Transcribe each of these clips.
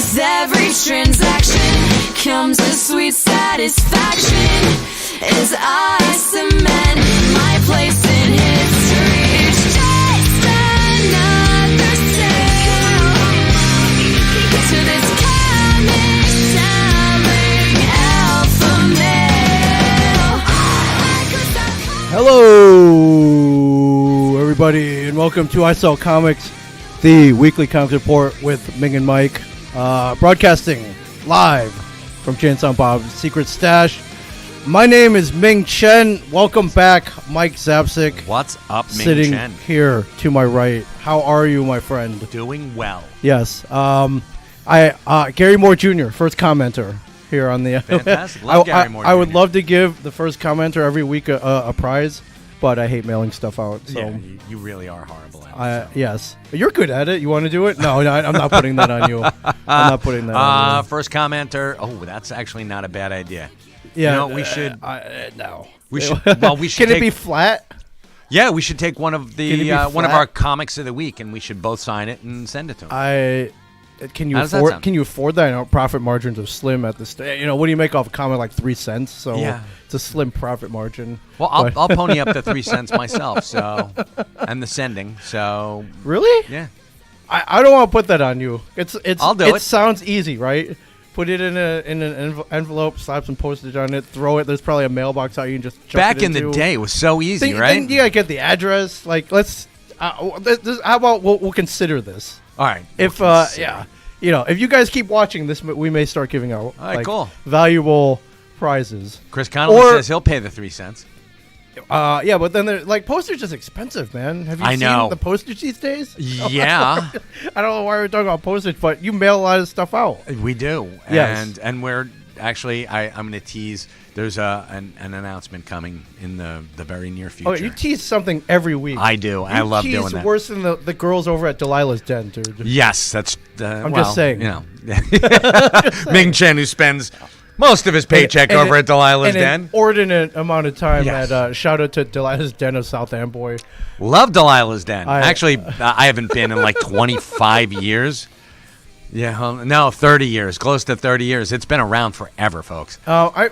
With every transaction comes a sweet satisfaction as I cement my place in history. It's just another sale to this comic-selling alpha male. Hello, everybody, and welcome to I Sell Comics, the weekly comics report with Ming and Mike, broadcasting live from Chen Bob's Secret Stash. My name is Ming Chen. Welcome back, Mike Zapcic. What's up, Ming sitting Chen? here to my right. How are you, my friend? Doing well. Yes. Gary Moore Jr., first commenter here on the. Fantastic. Love Gary Moore I would Jr. love to give the first commenter every week a prize, but I hate mailing stuff out. So. Yeah, you really are horrible at it. Yes. You're good at it. You want to do it? No, I'm not putting that on you. I'm not putting that on you. First commenter. Oh, that's actually not a bad idea. Yeah. You know, we should. No. We should. Well, we should. Can it be flat? Yeah, we should take one of the one of flat? our comics of the week, and we should both sign it and send it to him. Can you How does that afford? sound? Can you afford that? You know, profit margins are slim at this stage. You know, what do you make off a comic like 3 cents? So Yeah. it's a slim profit margin. Well, I'll pony up the 3 cents myself. So, and the sending. So. Really? Yeah. I don't want to put that on you. I'll do it. It sounds easy, right? Put it in an envelope, slap some postage on it, throw it. There's probably a mailbox out you can just chuck Back it in into. the day, it was so easy, right? Then you gotta get the address. Like, let's. How about we'll consider this? All right. If if you guys keep watching this, we may start giving out All right, cool. valuable prizes. Chris Connolly says he'll pay the 3 cents. Yeah, but then postage is expensive, man. Have you I seen know. the postage these days? Yeah. I don't know why we're talking about postage, but you mail a lot of stuff out. We do. Yes. And we're actually, I'm going to tease, there's an announcement coming in the very near future. Oh, you tease something every week. I do. I love doing tease that. worse than the girls over at Delilah's Den, dude. Yes, that's. I'm just saying. You know, Ming Chen, who spends most of his paycheck over at Delilah's Den. An inordinate amount of time Yes. at shout out to Delilah's Den of South Amboy. Love Delilah's Den. I haven't been in like 25 years. Yeah, no, 30 years, close to 30 years. It's been around forever, folks. I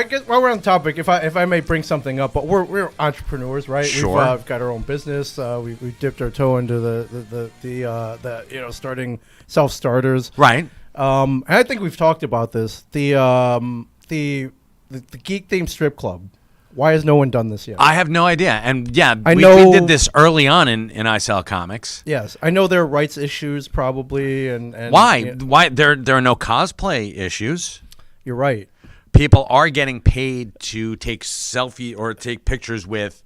guess while we're on the topic, if I may bring something up, but we're entrepreneurs, right? Sure. We've got our own business. We dipped our toe into the starting self-starters. Right. And I think we've talked about this. The geek-themed strip club. Why has no one done this yet? I have no idea. And yeah, we know- did this early on in I Sell Comics. Yes, I know there are rights issues probably, and Why? yeah, Why there are no cosplay issues? you're right. People are getting paid to take selfie or take pictures with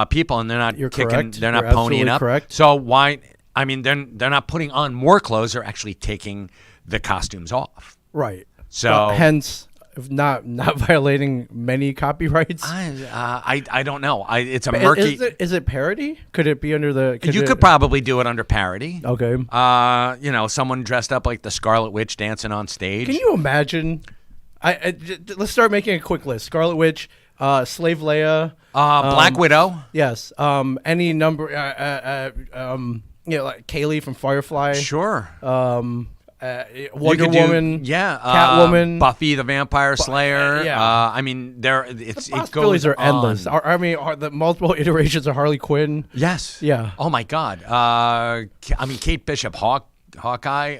people, and they're not You're kicking. correct. They're not You're ponying absolutely up. correct. So why? I mean, they're not putting on more clothes. They're actually taking the costumes off. Right. So hence, not violating many copyrights. I don't know. It's a murky. Is it parody? Could it be under the? You could probably do it under parody. Okay. Someone dressed up like the Scarlet Witch dancing on stage. Can you imagine? Let's start making a quick list. Scarlet Witch, Slave Leia, Black Widow. yes. Any number. Like Kaylee from Firefly. Sure. Wonder Woman. Catwoman. Buffy the Vampire Slayer. yeah. I mean, The it possibilities goes are endless. on. Are the multiple iterations of Harley Quinn. Yes. Yeah. Oh my God. Kate Bishop, Hawkeye.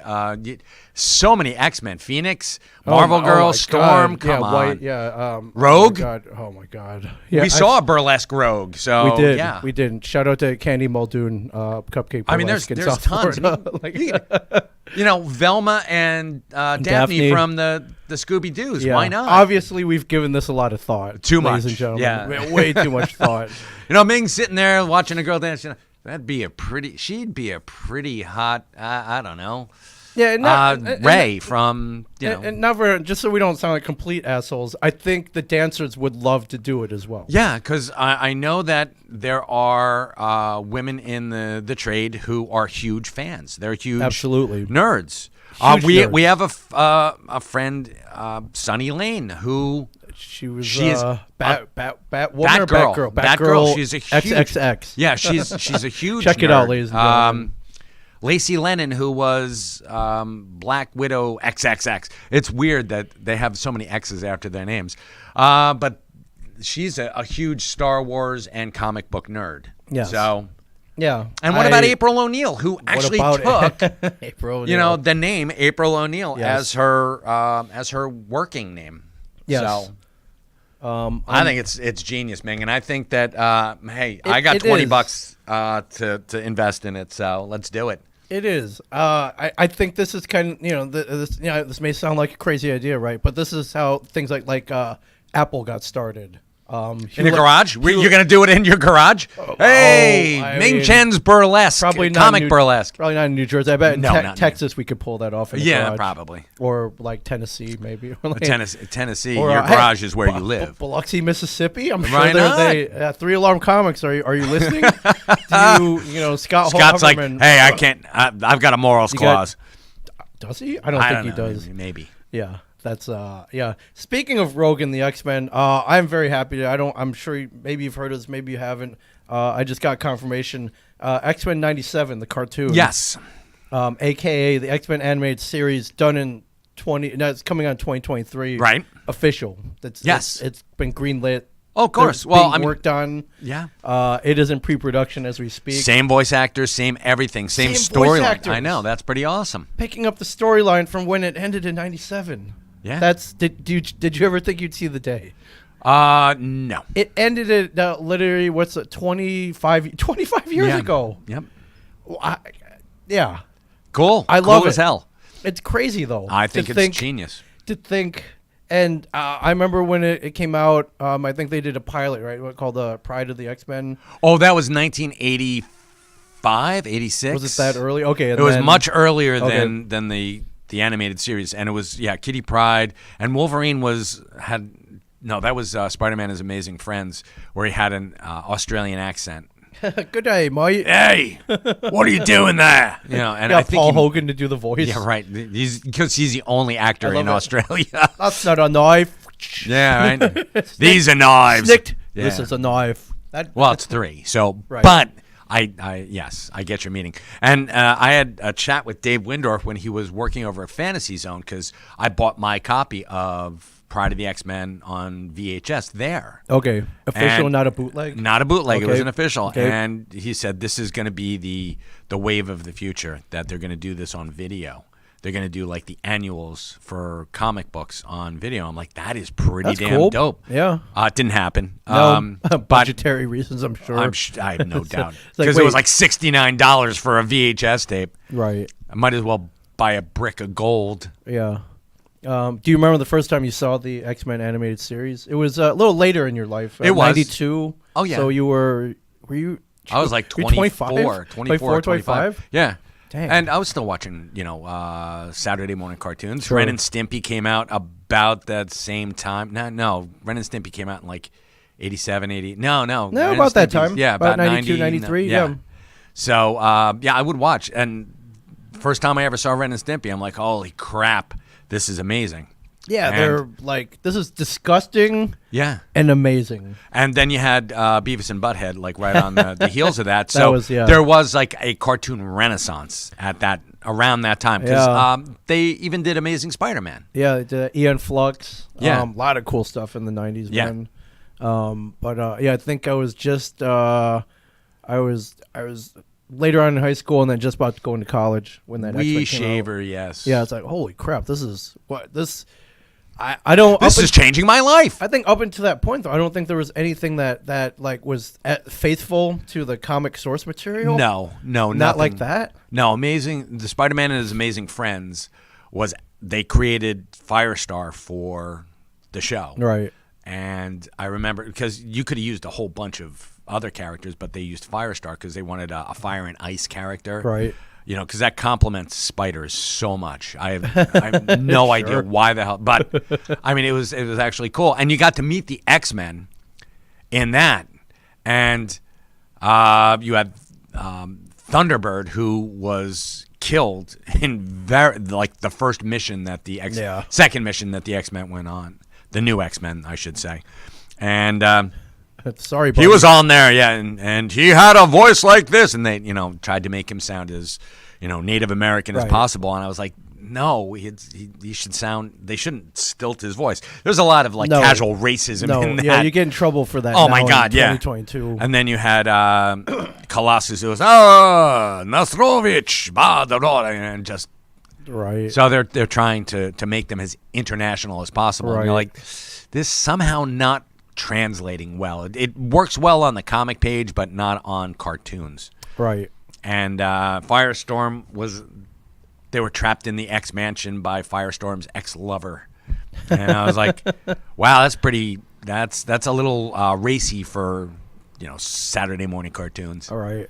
So many X-Men. Phoenix, Marvel Girl, my Storm. God. Come on. White, yeah. Rogue? Oh my God. Yeah, We saw a burlesque Rogue. So We did. Yeah. We did. Shout out to Candy Muldoon, Cupcake. I mean, there's Burlesque in South tons. Florida. Velma and Daphne from the Scooby Doo's. Yeah. Why not? Obviously, we've given this a lot of thought. Too ladies much. and gentlemen. Yeah. Way too much thought. Ming's sitting there watching a girl dance. She'd be a pretty hot. I don't know. Yeah, Ray from and never, just so we don't sound like complete assholes, I think the dancers would love to do it as well. Yeah, because I know that there are women in the trade who are huge fans. They're huge, Absolutely. nerds. Huge nerds. We have a friend, Sunny Lane, who She was Batgirl. Batgirl. Batgirl. She's a huge XXX. Yeah, she's a huge. Check it nerd. out, ladies and gentlemen. Lacey Lennon, who was Black Widow XXX. It's weird that they have so many X's after their names. But she's a huge Star Wars and comic book nerd. Yes. So, Yeah. and what about April O'Neil, who actually took April O'Neil. the name April O'Neil Yes. as her working name. Yes. So I think it's genius, Ming, and I think that hey, I got it $20 to invest in it, so let's do it. It is. I think this is kind of this may sound like a crazy idea, right? But this is how things like Apple got started. In a garage? You're going to do it in your garage? Hey, I Ming mean, Chen's burlesque, probably not comic in burlesque. Probably not in New Jersey. I bet in No, not Texas we could pull that off. In a Yeah, garage. probably. Or like Tennessee, maybe. Or like, Tennessee, or, your hey, garage is where you live. Biloxi, Mississippi. I'm Why sure not? they 3 Alarm Comics. Are you listening? Do Scott Scott's like, Hoverman, hey, I can't. I've got a morals clause. does he? I don't think he does. Maybe. Yeah, that's yeah. Speaking of Rogue and the X-Men, I'm very happy. I'm sure maybe you've heard of this, maybe you haven't. I just got confirmation. X-Men '97, the cartoon. Yes. AKA the X-Men animated series, done in it's coming on 2023. Right. Official. Yes. It's been greenlit. Oh, of course. It's Well, being worked on. Yeah. It is in pre-production as we speak. Same voice actors, same everything, same Same voice storyline. actors. I know, that's pretty awesome. Picking up the storyline from when it ended in '97. Yeah. Did you ever think you'd see the day? No. It ended at literally 25 years Yeah. ago. Yep. Yeah, Cool. I love cool as it. hell. it's crazy though. I think to it's genius. To think, and I remember when it came out. I think they did a pilot, right? What called the Pride of the X-Men? Oh, that was 1985, 86. Was it that early? Okay, It was much earlier Okay. than the animated series, and it was Kitty Pryde and Wolverine had that was Spider-Man: His Amazing Friends, where he had an Australian accent. Good day, mate. Hey, what are you doing there? And I think Paul Hogan to do the voice. Yeah, right. Because he's the only actor in love it. Australia. That's not a knife. Yeah, right. These are knives. Snicked. Yeah. This is a knife. Well, it's 3. So, Right. but yes, I get your meaning. And I had a chat with Dave Windorf when he was working over at Fantasy Zone, because I bought my copy of Pride of the X-Men on VHS there. Okay, official, And not a bootleg. Not a bootleg. It was Okay. an official. Okay. And he said this is going to be the wave of the future, that they're going to do this on video. They're going to do like the annuals for comic books on video. I'm like, that is pretty That's damn cool. dope. Yeah. It didn't happen. No, But budgetary reasons, I'm sure. I have no doubt. like, Because it was wait. like $69 for a VHS tape. Right. I might as well buy a brick of gold. Yeah. Do you remember the first time you saw the X-Men animated series? It was a little later in your life. It was. 92. Oh, yeah. So were you? I was like were you 24, 24, 25? Yeah. Dang. And I was still watching, Saturday morning cartoons. Sure. Ren and Stimpy came out about that same time. No, Ren and Stimpy came out in like 87, 80. No. No, Ren and about that Stimpy's- time. Yeah, About about 92, 90, 93, yeah. So, I would watch. And first time I ever saw Ren and Stimpy, I'm like, holy crap, this is amazing. Yeah, And- they're like, this is disgusting Yeah. and amazing. And then you had Beavis and Butthead, like right on the heels of that. So was, yeah. there was like a cartoon renaissance around that time, because Yeah. they even did Amazing Spider-Man. Yeah, the Ian Flux. Yeah. A lot of cool stuff in the 90s, Yeah. man. But I think I was just I was later on in high school and then just about to go into college when that Wee X-Men came out. shaver, yes. Yeah, it's like, holy crap, this is what this. I don't. This is changing my life. I think up until that point, though, I don't think there was anything that like was faithful to the comic source material. No, not nothing. like that. No, the Spider-Man and His Amazing Friends they created Firestar for the show. Right. And I remember, because you could have used a whole bunch of other characters, but they used Firestar because they wanted a fire and ice character. Right. Because that complements spiders so much. I have no idea why the hell, but I mean, it was actually cool, and you got to meet the X-Men in that, and you had Thunderbird, who was killed in the first mission that second mission that the X-Men went on, the new X-Men, I should say, and. Sorry, buddy. He was on there, yeah, and he had a voice like this, and they, tried to make him sound as, Native American as Right. possible. And I was like, no, he should sound. They shouldn't stilt his voice. There's a lot of No. casual racism No, in that. yeah, you get in trouble for that. Oh now my in God, yeah. 2022. And then you had Colossus, who was Nasrovich, and just Right. so they're trying to make them as international as possible. And you're Right. like, this somehow not translating well. It works well on the comic page, but not on cartoons. Right. And Firestorm they were trapped in the X mansion by Firestorm's ex-lover. And I was like, wow, that's a little racy for, Saturday morning cartoons. All right.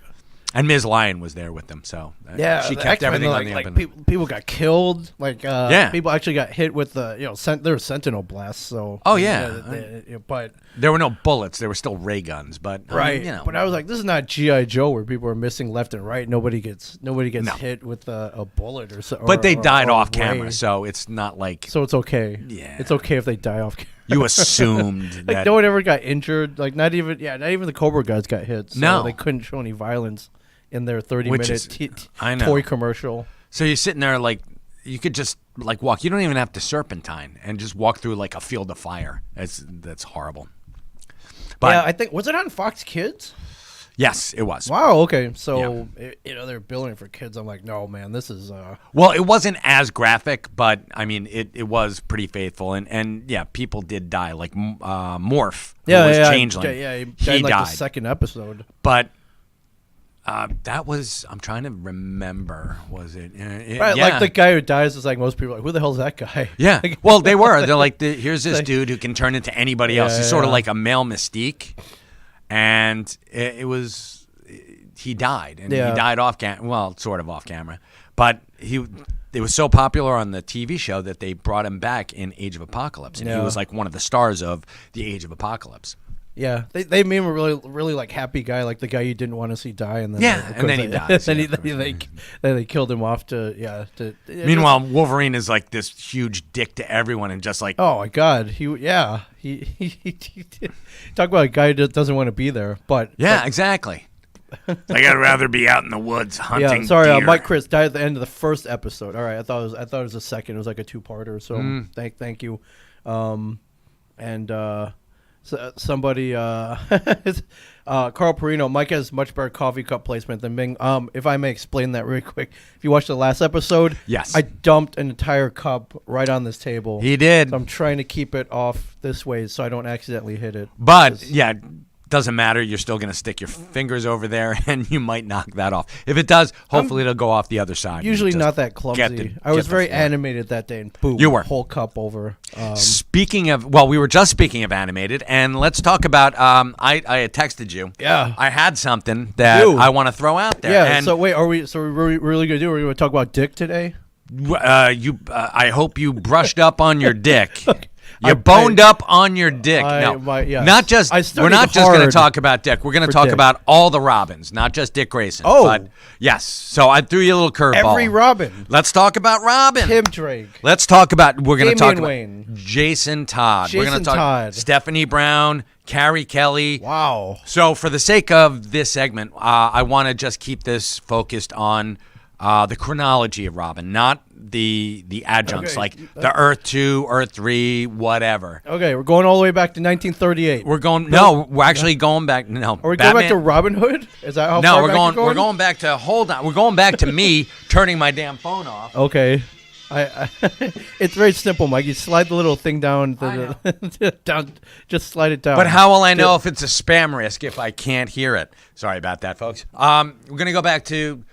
And Ms. Lion was there with them, so Yeah, she the kept X-Men, everything on like, the open. people got killed. Like, Yeah. people actually got hit with the, there were Sentinel blasts. So. Oh, yeah. But There were no bullets. There were still ray guns, but right. I mean, But I was like, this is not GI Joe where people are missing left and right. Nobody gets hit with a bullet or so. but they died or off ray. camera, so it's not like So it's okay. Yeah. It's okay if they die off camera. you assumed Like that. no one ever got injured. Like not even the Cobra guys got hit. So No. they couldn't show any violence in their 30 Which is- minute I know. toy commercial. So you're sitting there like you could just like walk. You don't even have to serpentine and just walk through like a field of fire. That's horrible. But Yeah, I think was it on Fox Kids? yes, it was. Wow. Okay. So they're billing it for kids. I'm like, no, man, this is. Well, it wasn't as graphic, but I mean, it was pretty faithful, and yeah, people did die. Like Morph, who was Changeling, Yeah, he died he in, like died. the second episode. But that was I'm trying to remember. Was it? Right, yeah. like the guy who dies is like most people are like, who the hell is that guy? Yeah. Like, Well, they were. They're like, here's this Like- dude who can turn into anybody else. He's sort of yeah. like a male Mystique, and it was he died, and Yeah. he died off camera. Well, sort of off camera, but it was so popular on the TV show that they brought him back in Age of Apocalypse, and he Yeah. was like one of the stars of the Age of Apocalypse. Yeah, they made him a really like happy guy, like the guy you didn't want to see die, and then Yeah, and then he dies, then yeah. they killed him off to Meanwhile, Wolverine is like this huge dick to everyone, and just like oh my God, he talk about a guy that doesn't want to be there, but yeah, exactly. Like I'd rather be out in the woods hunting. yeah, sorry, deer. Mike Chris died at the end of the first episode. All right, I thought it was a second. It was like a two-parter. So thank you, somebody Carl Perino. Mike has much better coffee cup placement than Ming. If I may explain that really quick. If you watched the last episode, Yes. I dumped an entire cup right on this table. He did. So I'm trying to keep it off this way so I don't accidentally hit it. But yeah, doesn't matter. You're still going to stick your fingers over there, and you might knock that off. If it does, hopefully it'll go off the other side. Usually Just not that get clumsy. the- I was get the very floor. animated that day, and boom, You were. whole cup over. Speaking of, well, we were just speaking of animated, and let's talk about. I had texted you. Yeah. I had something that You. I want to throw out there. Yeah. And So wait, are we really gonna do? Are we gonna talk about Dick today? I hope you brushed up on your dick. You I- boned up on your dick. No, yes. not just. I We're studied not just going to hard talk about Dick. We're going to for talk Dick. about all the Robins, not just Dick Grayson. Oh. but yes. So I threw you a little curveball. Every Robin. Let's talk about Robin. Tim Drake. Let's talk about. We're going to talk Damian about Wayne. Jason Todd. We're going Jason to talk Todd. Stephanie Brown, Carrie Kelly. Wow. So for the sake of this segment, I want to just keep this focused on the chronology of Robin, not the adjuncts Okay. like the Earth 2, Earth 3, whatever. Okay, we're going all the way back to 1938. We're actually going back. No, Are we going back to Robin Hood? Is that how No, far we're back going. you're We're going back to. Hold on. We're going back to me turning my damn phone off. Okay. I it's very simple, Mike. You slide the little thing down, down. Just slide it down. But how will I know if it's a spam risk if I can't hear it? Sorry about that, folks. We're gonna go back to.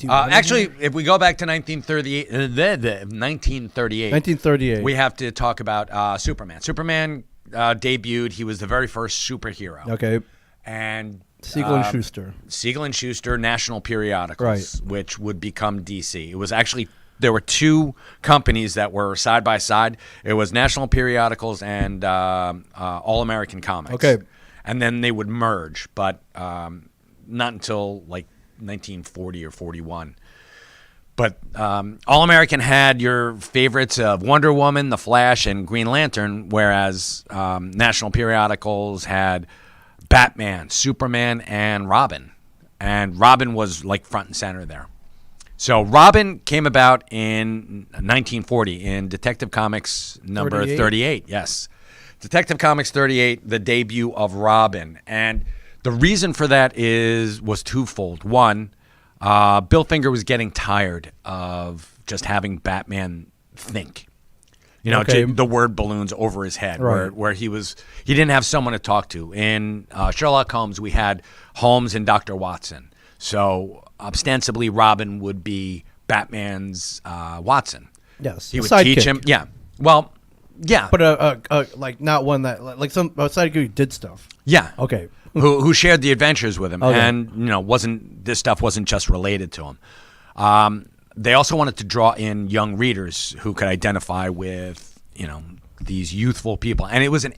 Actually, if we go back to 1938, 1938. we have to talk about Superman. Superman debuted. He was the very first superhero. Okay. And Siegel and Schuster. Siegel and Schuster, National Periodicals, Right. which would become DC. It was actually there were two companies that were side by side. It was National Periodicals and All American Comics. Okay. And then they would merge, but not until like 1940 or 41. But All American had your favorites of Wonder Woman, The Flash, and Green Lantern, whereas National Periodicals had Batman, Superman, and Robin. And Robin was like front and center there. So Robin came about in 1940 in Detective Comics number 38. Yes. Detective Comics 38, the debut of Robin. And the reason for that was twofold. One, Bill Finger was getting tired of just having Batman think. You know, the word balloons over his head, right. where he didn't have someone to talk to. In Sherlock Holmes, we had Holmes and Dr. Watson. So ostensibly, Robin would be Batman's Watson. Yes, he would teach him. Yeah, well, yeah, but like not one that like some sidekick who did stuff. Yeah, okay, who shared the adventures with him, okay. And this stuff wasn't just related to him. They also wanted to draw in young readers who could identify with, these youthful people. And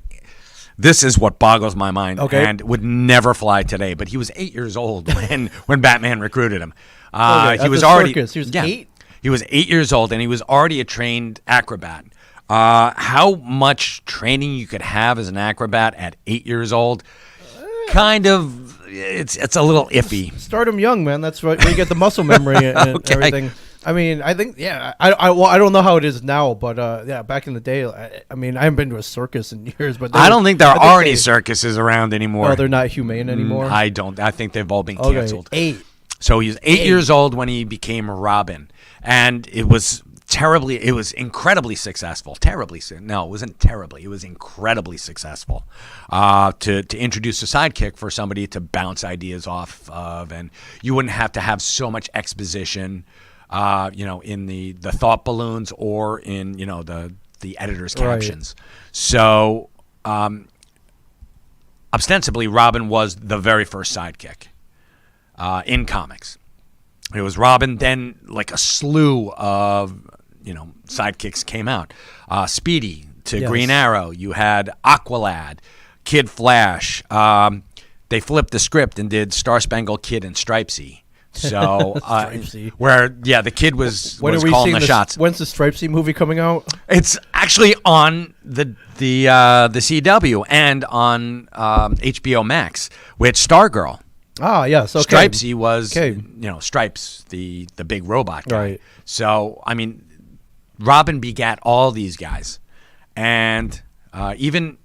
this is what boggles my mind, okay. And would never fly today. But he was 8 years old when Batman recruited him. He was already circus. He was 8? He was 8 years old, and he was already a trained acrobat. How much training you could have as an acrobat at 8 years old, kind of, it's a little iffy. Start him young, man. That's right. Where you get the muscle memory and Okay. everything. I mean, I think, I don't know how it is now, but back in the day, I mean, I haven't been to a circus in years, but I don't think there are any circuses around anymore. Oh, they're not humane anymore? I don't. I think they've all been canceled. 8. So he was 8 years old when he became Robin, and it was incredibly successful. No, it wasn't terribly. It was incredibly successul to introduce a sidekick for somebody to bounce ideas off of, and you wouldn't have to have so much exposition, in the thought balloons or in the editor's captions. Right. So ostensibly, Robin was the very first sidekick in comics. It was Robin. Then, like a slew of sidekicks came out. Speedy to yes. Green Arrow. You had Aqualad, Kid Flash. They flipped the script and did Star Spangled Kid and Stripesy. So the kid was calling the shots. When's the Stripesy movie coming out? It's actually on the CW and on HBO Max with Stargirl. Ah, yes. Okay. Stripesy was Stripes, the big robot guy. Right. So I mean, Robin begat all these guys, and even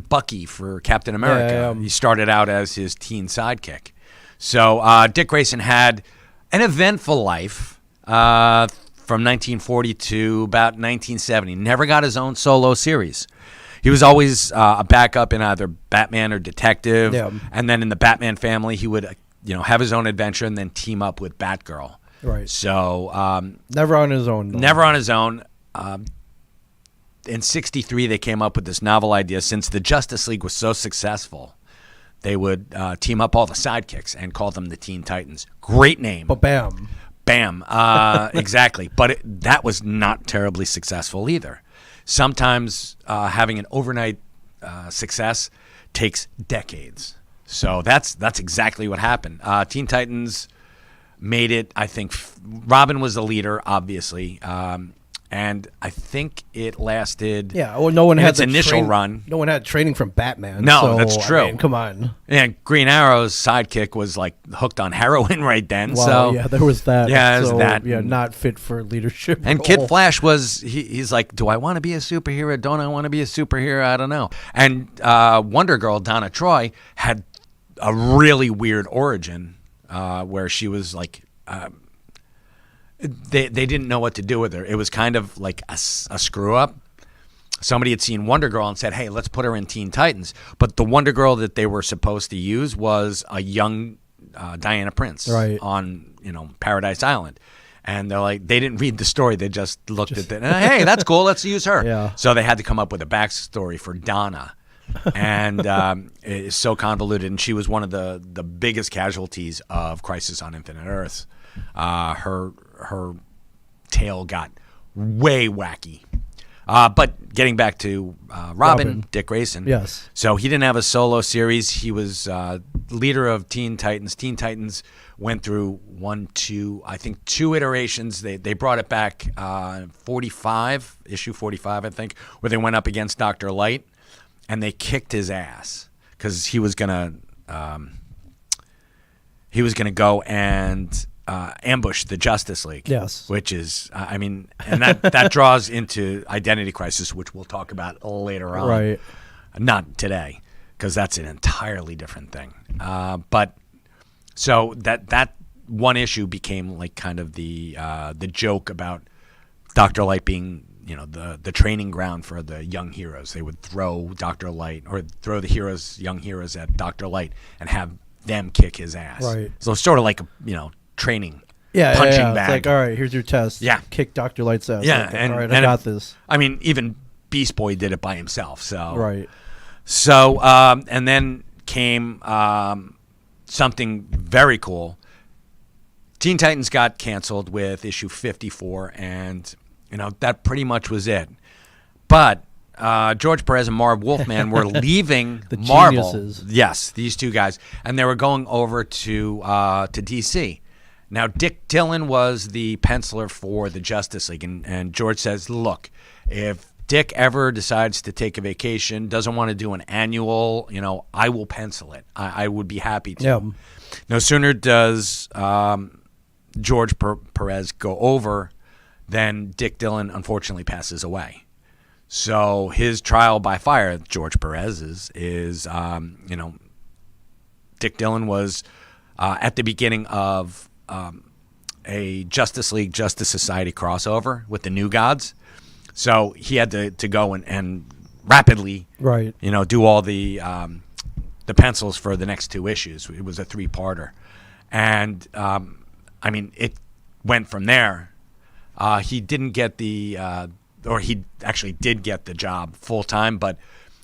Bucky for Captain America. He started out as his teen sidekick. So Dick Grayson had an eventful life from 1940 to about 1970. Never got his own solo series. He was always a backup in either Batman or Detective. Yeah. And then in the Batman family, he would have his own adventure and then team up with Batgirl. Right. So never on his own. Never on his own. In 63, they came up with this novel idea. Since the Justice League was so successful, they would team up all the sidekicks and call them the Teen Titans. Great name. Bam. Exactly. But that was not terribly successful either. Sometimes having an overnight success takes decades. So that's exactly what happened. Teen Titans made it. I think Robin was the leader, obviously. And I think it lasted. Yeah, well, no one had its initial run. No one had training from Batman. No, so, that's true. I mean, come on. And Green Arrow's sidekick was like hooked on heroin right then. Wow, so yeah, there was that. Yeah, there's that. Yeah, not fit for leadership. And role. Kid Flash was he's like, do I want to be a superhero? Don't I want to be a superhero? I don't know. And Wonder Girl Donna Troy had a really weird origin where she was like. They didn't know what to do with her. It was kind of like a screw up. Somebody had seen Wonder Girl and said, hey, let's put her in Teen Titans. But the Wonder Girl that they were supposed to use was a young Diana Prince on Paradise Island. And they're like, they didn't read the story. They just looked at it. Hey, that's cool. Let's use her. Yeah. So they had to come up with a backstory for Donna. And it's so convoluted. And she was one of the biggest casualties of Crisis on Infinite Earths. Her tale got way wacky. But getting back to Robin, Dick Grayson. Yes. So he didn't have a solo series. He was leader of Teen Titans. Teen Titans went through two iterations. They brought it back 45, issue 45, I think, where they went up against Dr. Light, and they kicked his ass because he was gonna go and ambush the Justice League. Yes. Which is, I mean, and that draws into Identity Crisis, which we'll talk about later on. Right. Not today, because that's an entirely different thing. But so that one issue became like kind of the joke about Dr. Light being, you know, the training ground for the young heroes. They would throw Dr. Light or throw the young heroes at Dr. Light and have them kick his ass. Right. So it's sort of like a, you know, training Yeah, punching yeah. bag. It's like, all right, here's your test. Yeah. Kick Dr. Light's ass. Yeah, Like, and all right, and I got this. I mean, even Beast Boy did it by himself. So Right. So and then came something very cool. Teen Titans got canceled with issue 54, and you know that pretty much was it. But George Perez and Marv Wolfman were leaving The Marvel. geniuses. Yes, these two guys, and they were going over to DC. Now, Dick Dillon was the penciler for the Justice League, and George says, "Look, if Dick ever decides to take a vacation, doesn't want to do an annual, you know, I will pencil it. I would be happy to." Yeah. No sooner does George Perez go over than Dick Dillon unfortunately passes away. So his trial by fire, George Perez's, is you know, Dick Dillon was at the beginning of a Justice League Justice Society crossover with the New Gods. So he had to go and rapidly, Right. you know, do all the pencils for the next two issues. It was a 3-parter, and I mean, it went from there. He didn't get or he actually did get the job full time, but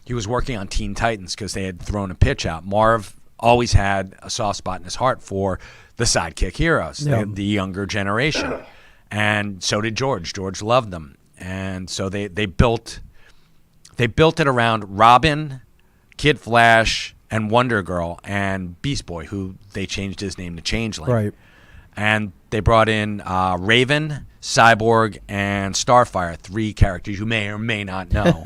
he was working on Teen Titans because they had thrown a pitch out. Marv always had a soft spot in his heart for the sidekick heroes, Yeah. the younger generation, and so did George. George loved them, and so they built it around Robin, Kid Flash, and Wonder Girl, and Beast Boy, who they changed his name to Changeling. Right. And they brought in Raven, Cyborg, and Starfire, 3 characters you may or may not know.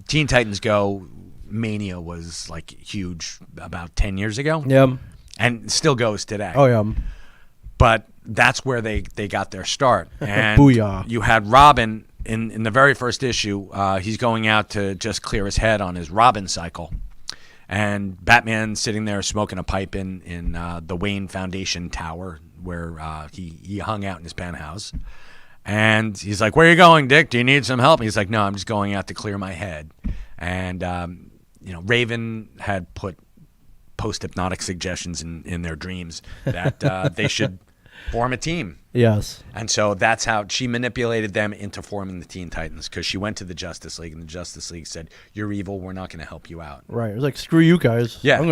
Teen Titans Go Mania was like huge about 10 years ago. Yeah. And still goes today. Oh, yeah. But that's where they got their start. And Booyah. you had Robin in the very first issue. He's going out to just clear his head on his Robin cycle. And Batman sitting there smoking a pipe in the Wayne Foundation Tower where he hung out in his penthouse. And he's like, "Where are you going, Dick? Do you need some help?" And he's like, "No, I'm just going out to clear my head." And, you know, Raven had put post-hypnotic suggestions in their dreams that they should form a team. Yes. And so that's how she manipulated them into forming the Teen Titans, because she went to the Justice League, and the Justice League said, "You're evil. We're not going to help you out." Right. It was like, screw you guys. Yeah. I'm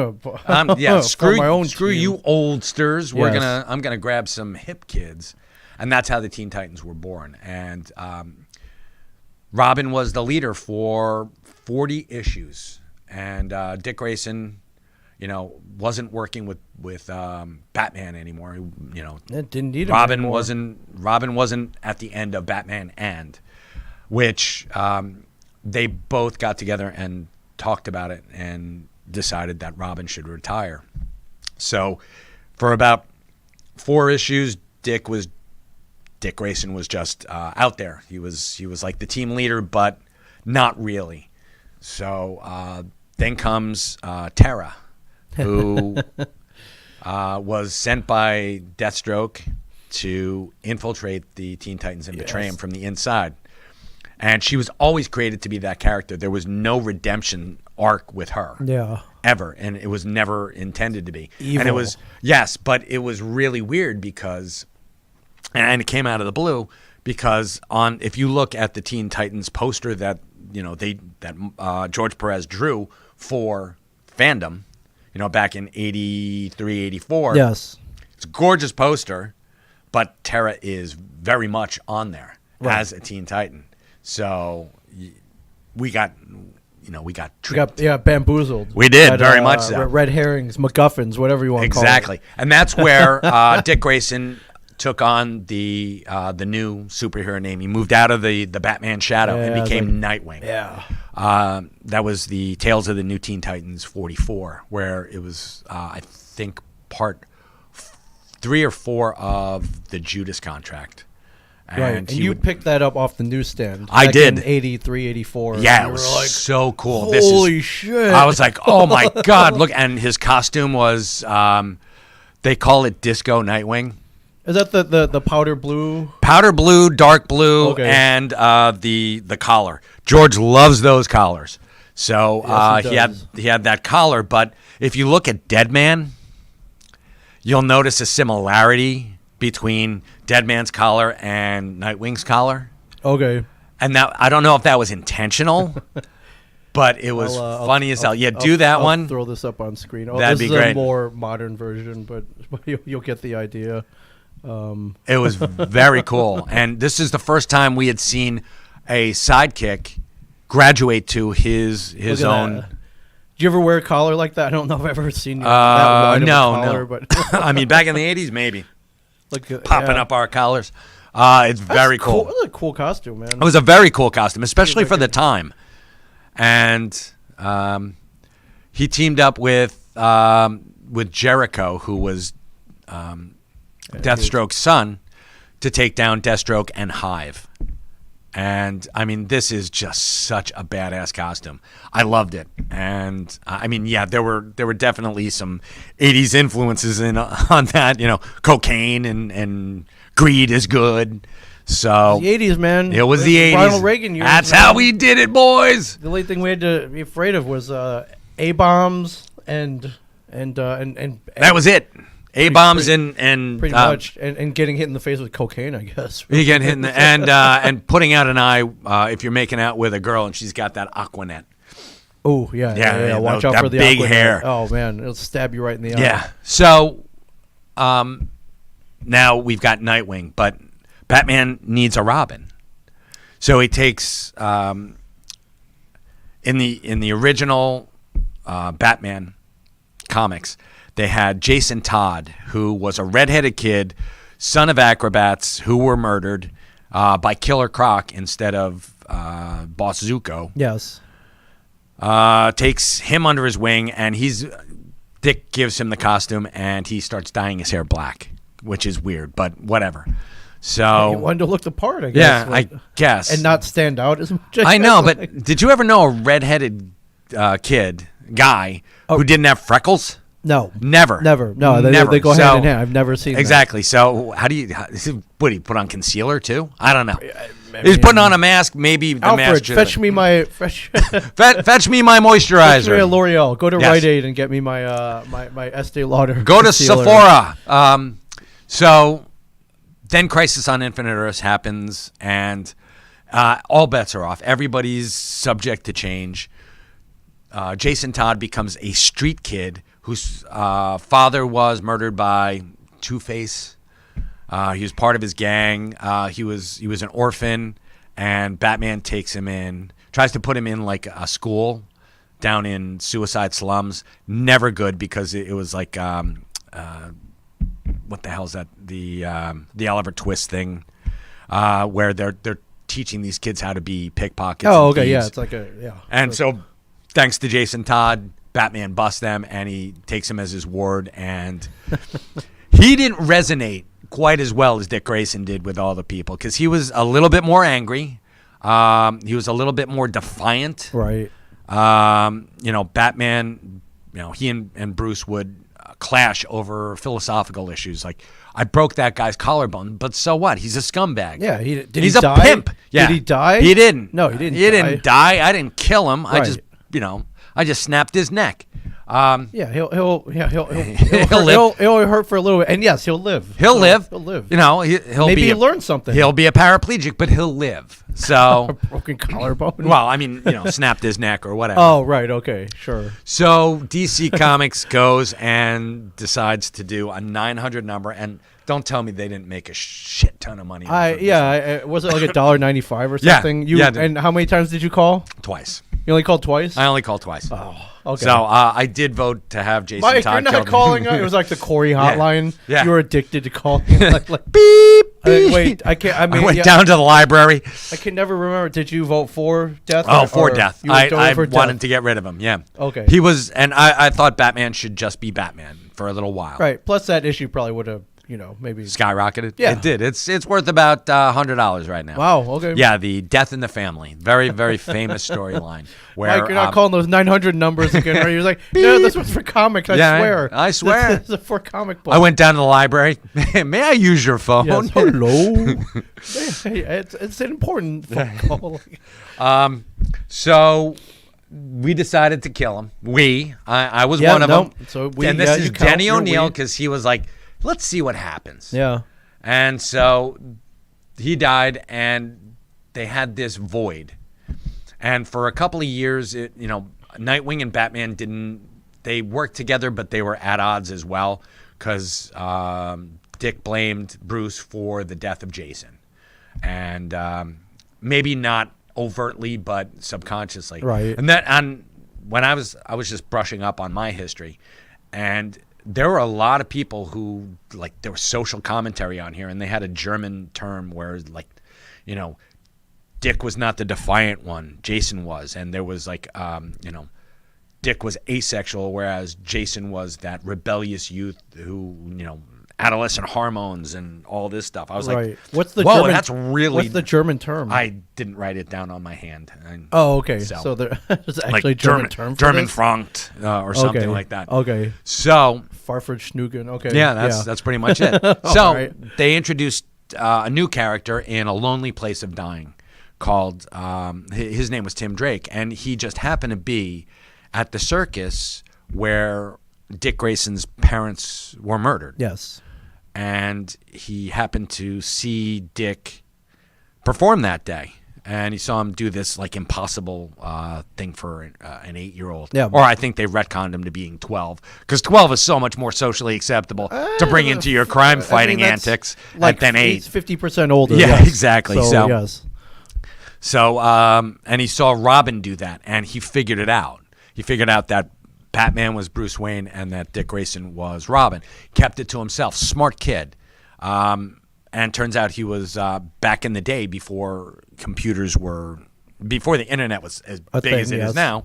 gonna Yeah. form my own Screw team. you, oldsters. Yes. I'm gonna grab some hip kids, and that's how the Teen Titans were born. And Robin was the leader for 40 issues, and Dick Grayson, you know, wasn't working with Batman anymore. You know, It didn't need him Robin anymore. wasn't at the end of Batman which they both got together and talked about it and decided that Robin should retire. So for about 4 issues, Dick Grayson was just out there. He was like the team leader, but not really. So then comes Terra, who was sent by Deathstroke to infiltrate the Teen Titans and betray him from the inside. And she was always created to be that character. There was no redemption arc with her. Yeah. Ever. And it was never intended to be. Evil. And it was, yes, but it was really weird because, and it came out of the blue, because if you look at the Teen Titans poster that, you know, that George Perez drew for fandom, you know, back in 83, 84. Yes. It's a gorgeous poster, but Terra is very much on there as a Teen Titan. So we got tricked. We got bamboozled. We did, very much so. Red herrings, MacGuffins, whatever you want to call it. Exactly. And that's where Dick Grayson took on the new superhero name. He moved out of the Batman shadow and became Nightwing. Yeah. That was the Tales of the New Teen Titans 44, where it was, I think, part 3 or 4 of the Judas Contract. Right, and you picked that up off the newsstand. I did. In 83, 84. Yeah, it was like, so cool. Holy shit. I was like, oh my God, look. And his costume was, they call it Disco Nightwing. Is that the powder blue? Powder blue, dark blue, Okay. and the collar. George loves those collars. So Yes, he had that collar. But if you look at Deadman, you'll notice a similarity between Deadman's collar and Nightwing's collar. Okay. And that, I don't know if that was intentional, but it was funny as hell. Yeah, do that one. I'll throw this up on screen. Oh, That'd this be is great. a more modern version, but you'll get the idea. It was very cool. And this is the first time we had seen a sidekick graduate to his Look at own. that. Did you ever wear a collar like that? I don't know if I've ever seen that wide of a collar, no. but I mean, back in the 80s, maybe. like Popping up our collars. It's very cool. That's a cool costume, man. It was a very cool costume, especially for the time. And he teamed up with Jericho, who was Deathstroke's son, to take down Deathstroke and Hive. And I mean, this is just such a badass costume. I loved it. And I mean, yeah, there were definitely some 80s influences on that, cocaine and greed is good. So the 80s, man. it was the 80s. Ronald Reagan years. That's man. how we did it, boys. The only thing we had to be afraid of was A-bombs and That was it. A-bombs and pretty much and getting hit in the face with cocaine, I guess. You get hit in the, and putting out an eye if you're making out with a girl and she's got that Aquanet. Oh yeah. Watch out that for the big Aquanet. hair. Oh man, it'll stab you right in the eye. Yeah. So now we've got Nightwing, but Batman needs a Robin. So he takes in the original Batman comics, they had Jason Todd, who was a redheaded kid, son of acrobats who were murdered by Killer Croc instead of Boss Zuko. Yes. Takes him under his wing, and Dick gives him the costume, and he starts dyeing his hair black, which is weird, but whatever. So He wanted to look the part, I guess. yeah, I guess, and not stand out as much. I know, but did you ever know a redheaded guy who didn't have freckles? No. Never. No, Never. they go So- hand in hand. I've never seen Exactly. So what do you put on concealer too? I don't know. I He's mean, putting on a mask. Maybe the mask. Alfred, should- fetch me my fetch fetch me my fetch me a moisturizer. L'Oreal. Go to Yes. Rite Aid and get me my my Estee Lauder. Go to concealer. Sephora. So then Crisis on Infinite Earths happens, and all bets are off. Everybody's subject to change. Jason Todd becomes a street kid whose father was murdered by Two-Face. He was part of his gang. He was an orphan, and Batman takes him in, tries to put him in like a school down in Suicide Slums. Never good, because it was like what the hell is that? The Oliver Twist thing, where they're teaching these kids how to be pickpockets. Oh, and okay, yeah, thieves. it's like a And so, thanks to Jason Todd, Batman busts them, and he takes him as his ward. And he didn't resonate quite as well as Dick Grayson did with all the people, because he was a little bit more angry. He was a little bit more defiant. right. Batman, he and Bruce would clash over philosophical issues. Like, I broke that guy's collarbone, but so what? He's a scumbag. Yeah, did He's he a die? pimp. Yeah. Did he die? He didn't. No, he didn't. He didn't die. I didn't kill him. I Right. just, I just snapped his neck. Yeah, he'll live. he'll hurt for a little bit, and yes, he'll live. He'll live. He'll live. He'll Maybe be he learned something. He'll be a paraplegic, but he'll live. So, broken collarbone. well, I mean, snapped his neck or whatever. Oh, right. Okay, sure. So DC Comics goes and decides to do a 900 number, and don't tell me they didn't make a shit ton of money. off of this. Was it like $1.95 or Yeah, something? yeah. And how many times did you call? Twice. You only called twice. I only called twice. Oh, okay. So I did vote to have Jason Mike, Todd you're not killed. calling. It was like the Corey hotline. Yeah. You were addicted to calling. like, Beep. wait, I can't. I mean, I went yeah, down to the library. I can never remember. Did you vote for death? Oh, for or death. You voted I for wanted death? to get rid of him. Yeah. Okay. He was, and I thought Batman should just be Batman for a little while. Right. Plus, that issue probably would have maybe. Skyrocketed. Yeah. It did. It's worth about $100 right now. Wow. Okay. Yeah, the Death in the Family. Very, very famous storyline. Where Mike, you're not calling those 900 numbers again, right? You're like, no, this one's for comics. I Yeah, swear. I swear. This is for comic book. I went down to the library. May I use your phone? Yes, hello. Hey, it's an important phone call. So we decided to kill him. I was one of them. So and this is you count Denny your O'Neil we. because he was like, let's see what happens. Yeah. And so he died, and they had this void. And for a couple of years, Nightwing and Batman they worked together, but they were at odds as well because Dick blamed Bruce for the death of Jason. And maybe not overtly, but subconsciously. Right. And when I was just brushing up on my history, and there were a lot of people who, like, there was social commentary on here, and they had a German term where, like, Dick was not the defiant one, Jason was, and there was like, Dick was asexual, whereas Jason was that rebellious youth who, adolescent hormones and all this stuff. I was like, what's the whoa, German, that's really... What's the German term? I didn't write it down on my hand. Oh, okay. So there's actually like a German term for German this? Frankt or something like that. Okay. So... Farford Schnugen. Okay. Yeah, that's pretty much it. So right. they introduced a new character in A Lonely Place of Dying called, his name was Tim Drake, and he just happened to be at the circus where Dick Grayson's parents were murdered. Yes. And he happened to see Dick perform that day. And he saw him do this like impossible thing for an 8-year-old. Yeah. Or I think they retconned him to being 12, because 12 is so much more socially acceptable to bring into your crime fighting antics than 8. He's 50% older. Yeah, yes. exactly. So yes. So and he saw Robin do that, and he figured it out. He figured out that Batman was Bruce Wayne and that Dick Grayson was Robin. Kept it to himself. Smart kid. And turns out he was back in the day before before the internet was as big as it is now.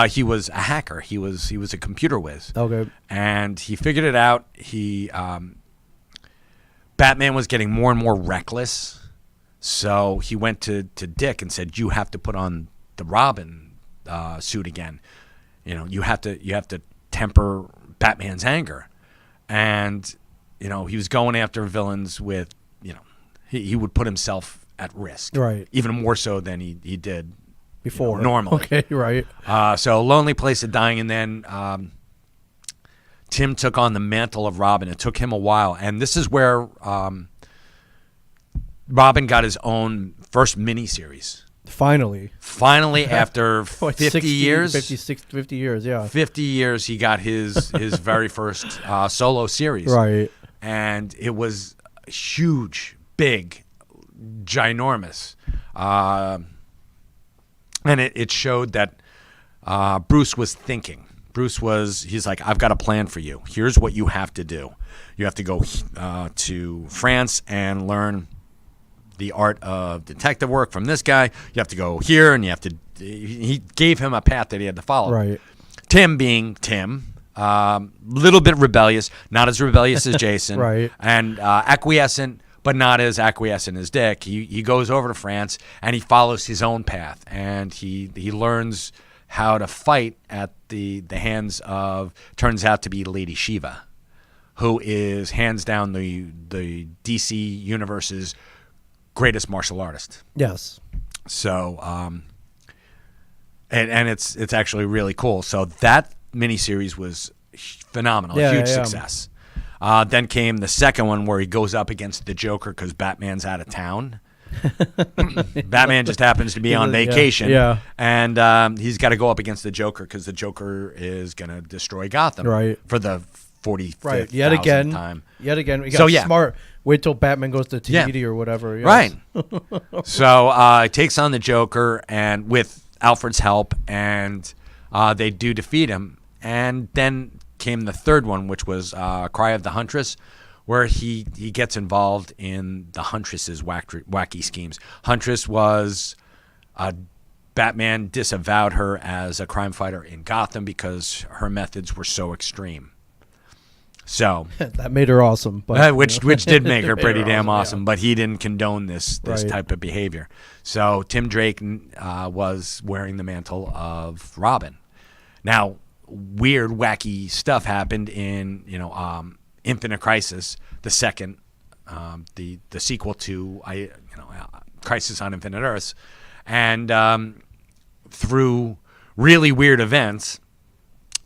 He was a hacker. He was a computer whiz. Okay. And he figured it out. Batman was getting more and more reckless, so he went to Dick and said, "You have to put on the Robin suit again. You have to temper Batman's anger." And he was going after villains with, he would put himself at risk. Right. Even more so than he did before. Normally. Okay, right. So Lonely Place of Dying, and then Tim took on the mantle of Robin. It took him a while. And this is where Robin got his own first miniseries. Finally, after 50 years. 50 years, yeah. 50 years, he got his very first solo series. Right. And it was huge, big, ginormous. And it showed that Bruce was thinking. He's like, I've got a plan for you. Here's what you have to do. You have to go to France and learn the art of detective work from this guy. You have to go here, and he gave him a path that he had to follow. Right. Tim being Tim, little bit rebellious, not as rebellious as Jason. Right. And acquiescent, but not as acquiescent as Dick. He goes over to France, and he follows his own path, and he learns how to fight at the hands of, turns out to be Lady Shiva, who is hands down the DC universe's greatest martial artist. Yes. So, and it's actually really cool. So that miniseries was phenomenal, huge success. Then came the second one where he goes up against the Joker because Batman's out of town. Batman just happens to be on vacation. Yeah. And he's got to go up against the Joker because the Joker is going to destroy Gotham. Right. For the 45th right. Yet again. time. He got smart. Wait till Batman goes to TV or whatever. Yes. Right. So he takes on the Joker and with Alfred's help, and they do defeat him. And then came the third one, which was Cry of the Huntress, where he gets involved in the Huntress's wacky schemes. Huntress was Batman disavowed her as a crime fighter in Gotham because her methods were so extreme. So That made her awesome. But, which did make her made pretty her damn awesome, awesome, but he didn't condone this Right. type of behavior. So Tim Drake was wearing the mantle of Robin. Now, weird, wacky stuff happened in Infinite Crisis, the second, the sequel to Crisis on Infinite Earths, and through really weird events,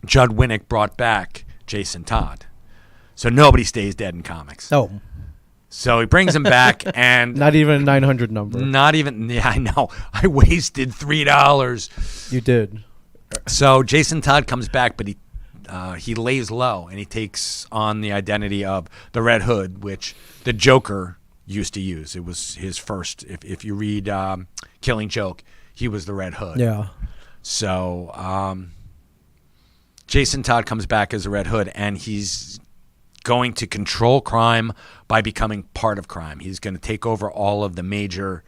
Judd Winnick brought back Jason Todd. So nobody stays dead in comics. Oh, So he brings him back, and not even a 900 number. not even. Yeah, I know. I wasted $3. You did. So Jason Todd comes back, but he lays low, and he takes on the identity of the Red Hood, which the Joker used to use. It was his first. If you read Killing Joke, he was the Red Hood. Yeah. So Jason Todd comes back as the Red Hood, and he's going to control crime by becoming part of crime. He's going to take over all of the major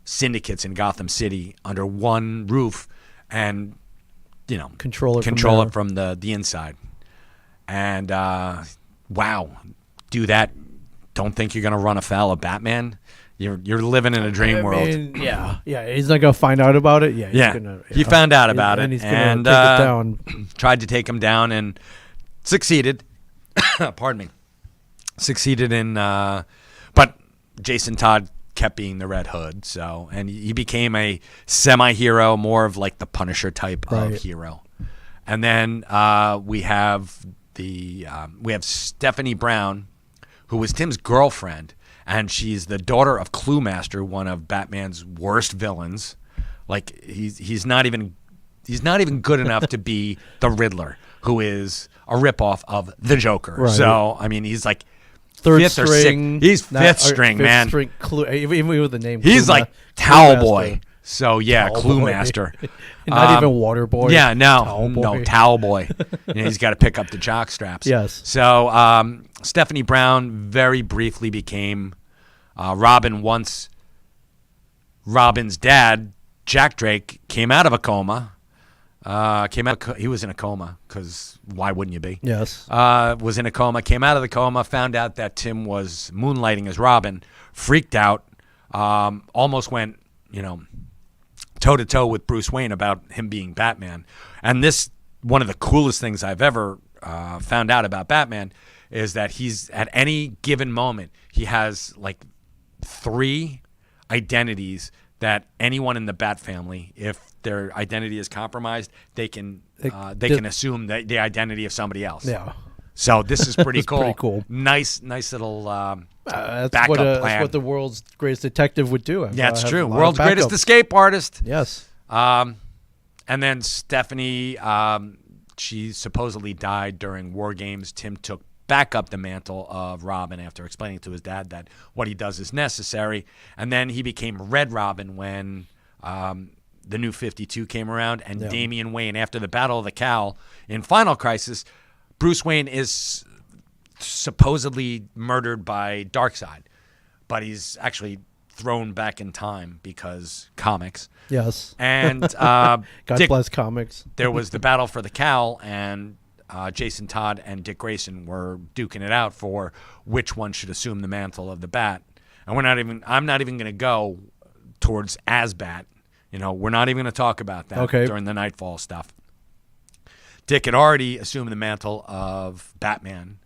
syndicates in Gotham City under one roof, and Control it from the inside. And wow, do that. Don't think you're going to run afoul of Batman. You're living in a dream world. Yeah. He's not gonna find out about it. Yeah. Yeah, He's gonna, he found out about and it he's gonna and take it down. tried to take him down and succeeded. Pardon me. Succeeded in, but Jason Todd kept being the Red Hood. So, and he became a semi-hero, more of like the Punisher type of Right. hero. And then we have Stephanie Brown, who was Tim's girlfriend. And she's the daughter of Cluemaster, one of Batman's worst villains. Like he's not even good enough to be the Riddler, who is a ripoff of the Joker. Right. So I mean, he's like Third fifth or string. sixth. He's not- fifth or string, fifth man. String even with the name. He's like Towel Boy. So yeah, Towel Cluemaster. Boy. Not even Water Boy. Yeah, no, Towel Boy. no, Towel Boy. He's got to pick up the jock straps. Yes. So Stephanie Brown very briefly became Robin once Robin's dad, Jack Drake, came out of a coma. He was in a coma because why wouldn't you be? Yes. Was in a coma, came out of the coma, found out that Tim was moonlighting as Robin, freaked out, almost went, toe-to-toe with Bruce Wayne about him being Batman. And this, one of the coolest things I've ever found out about Batman is that he's, at any given moment, he has like 3 identities that anyone in the Bat family, if their identity is compromised, they can assume the identity of somebody else. Yeah. So this is pretty cool. Pretty cool. Nice little That's backup what, plan. That's what the world's greatest detective would do. Yeah, it's Have true. a lot of World's greatest backup. escape artist. Yes. And then Stephanie, she supposedly died during War Games. Tim took back up the mantle of Robin after explaining to his dad that what he does is necessary. And then he became Red Robin when the New 52 came around. And Yeah. Damian Wayne, after the Battle of the Cowl in Final Crisis, Bruce Wayne is supposedly murdered by Darkseid. But he's actually thrown back in time because comics. Yes. And God Dick, bless comics. there was the battle for the cowl, and Jason Todd and Dick Grayson were duking it out for which one should assume the mantle of the Bat. And I'm not even going to go towards as Bat. We're not even going to talk about that during the Nightfall stuff. Dick had already assumed the mantle of Batman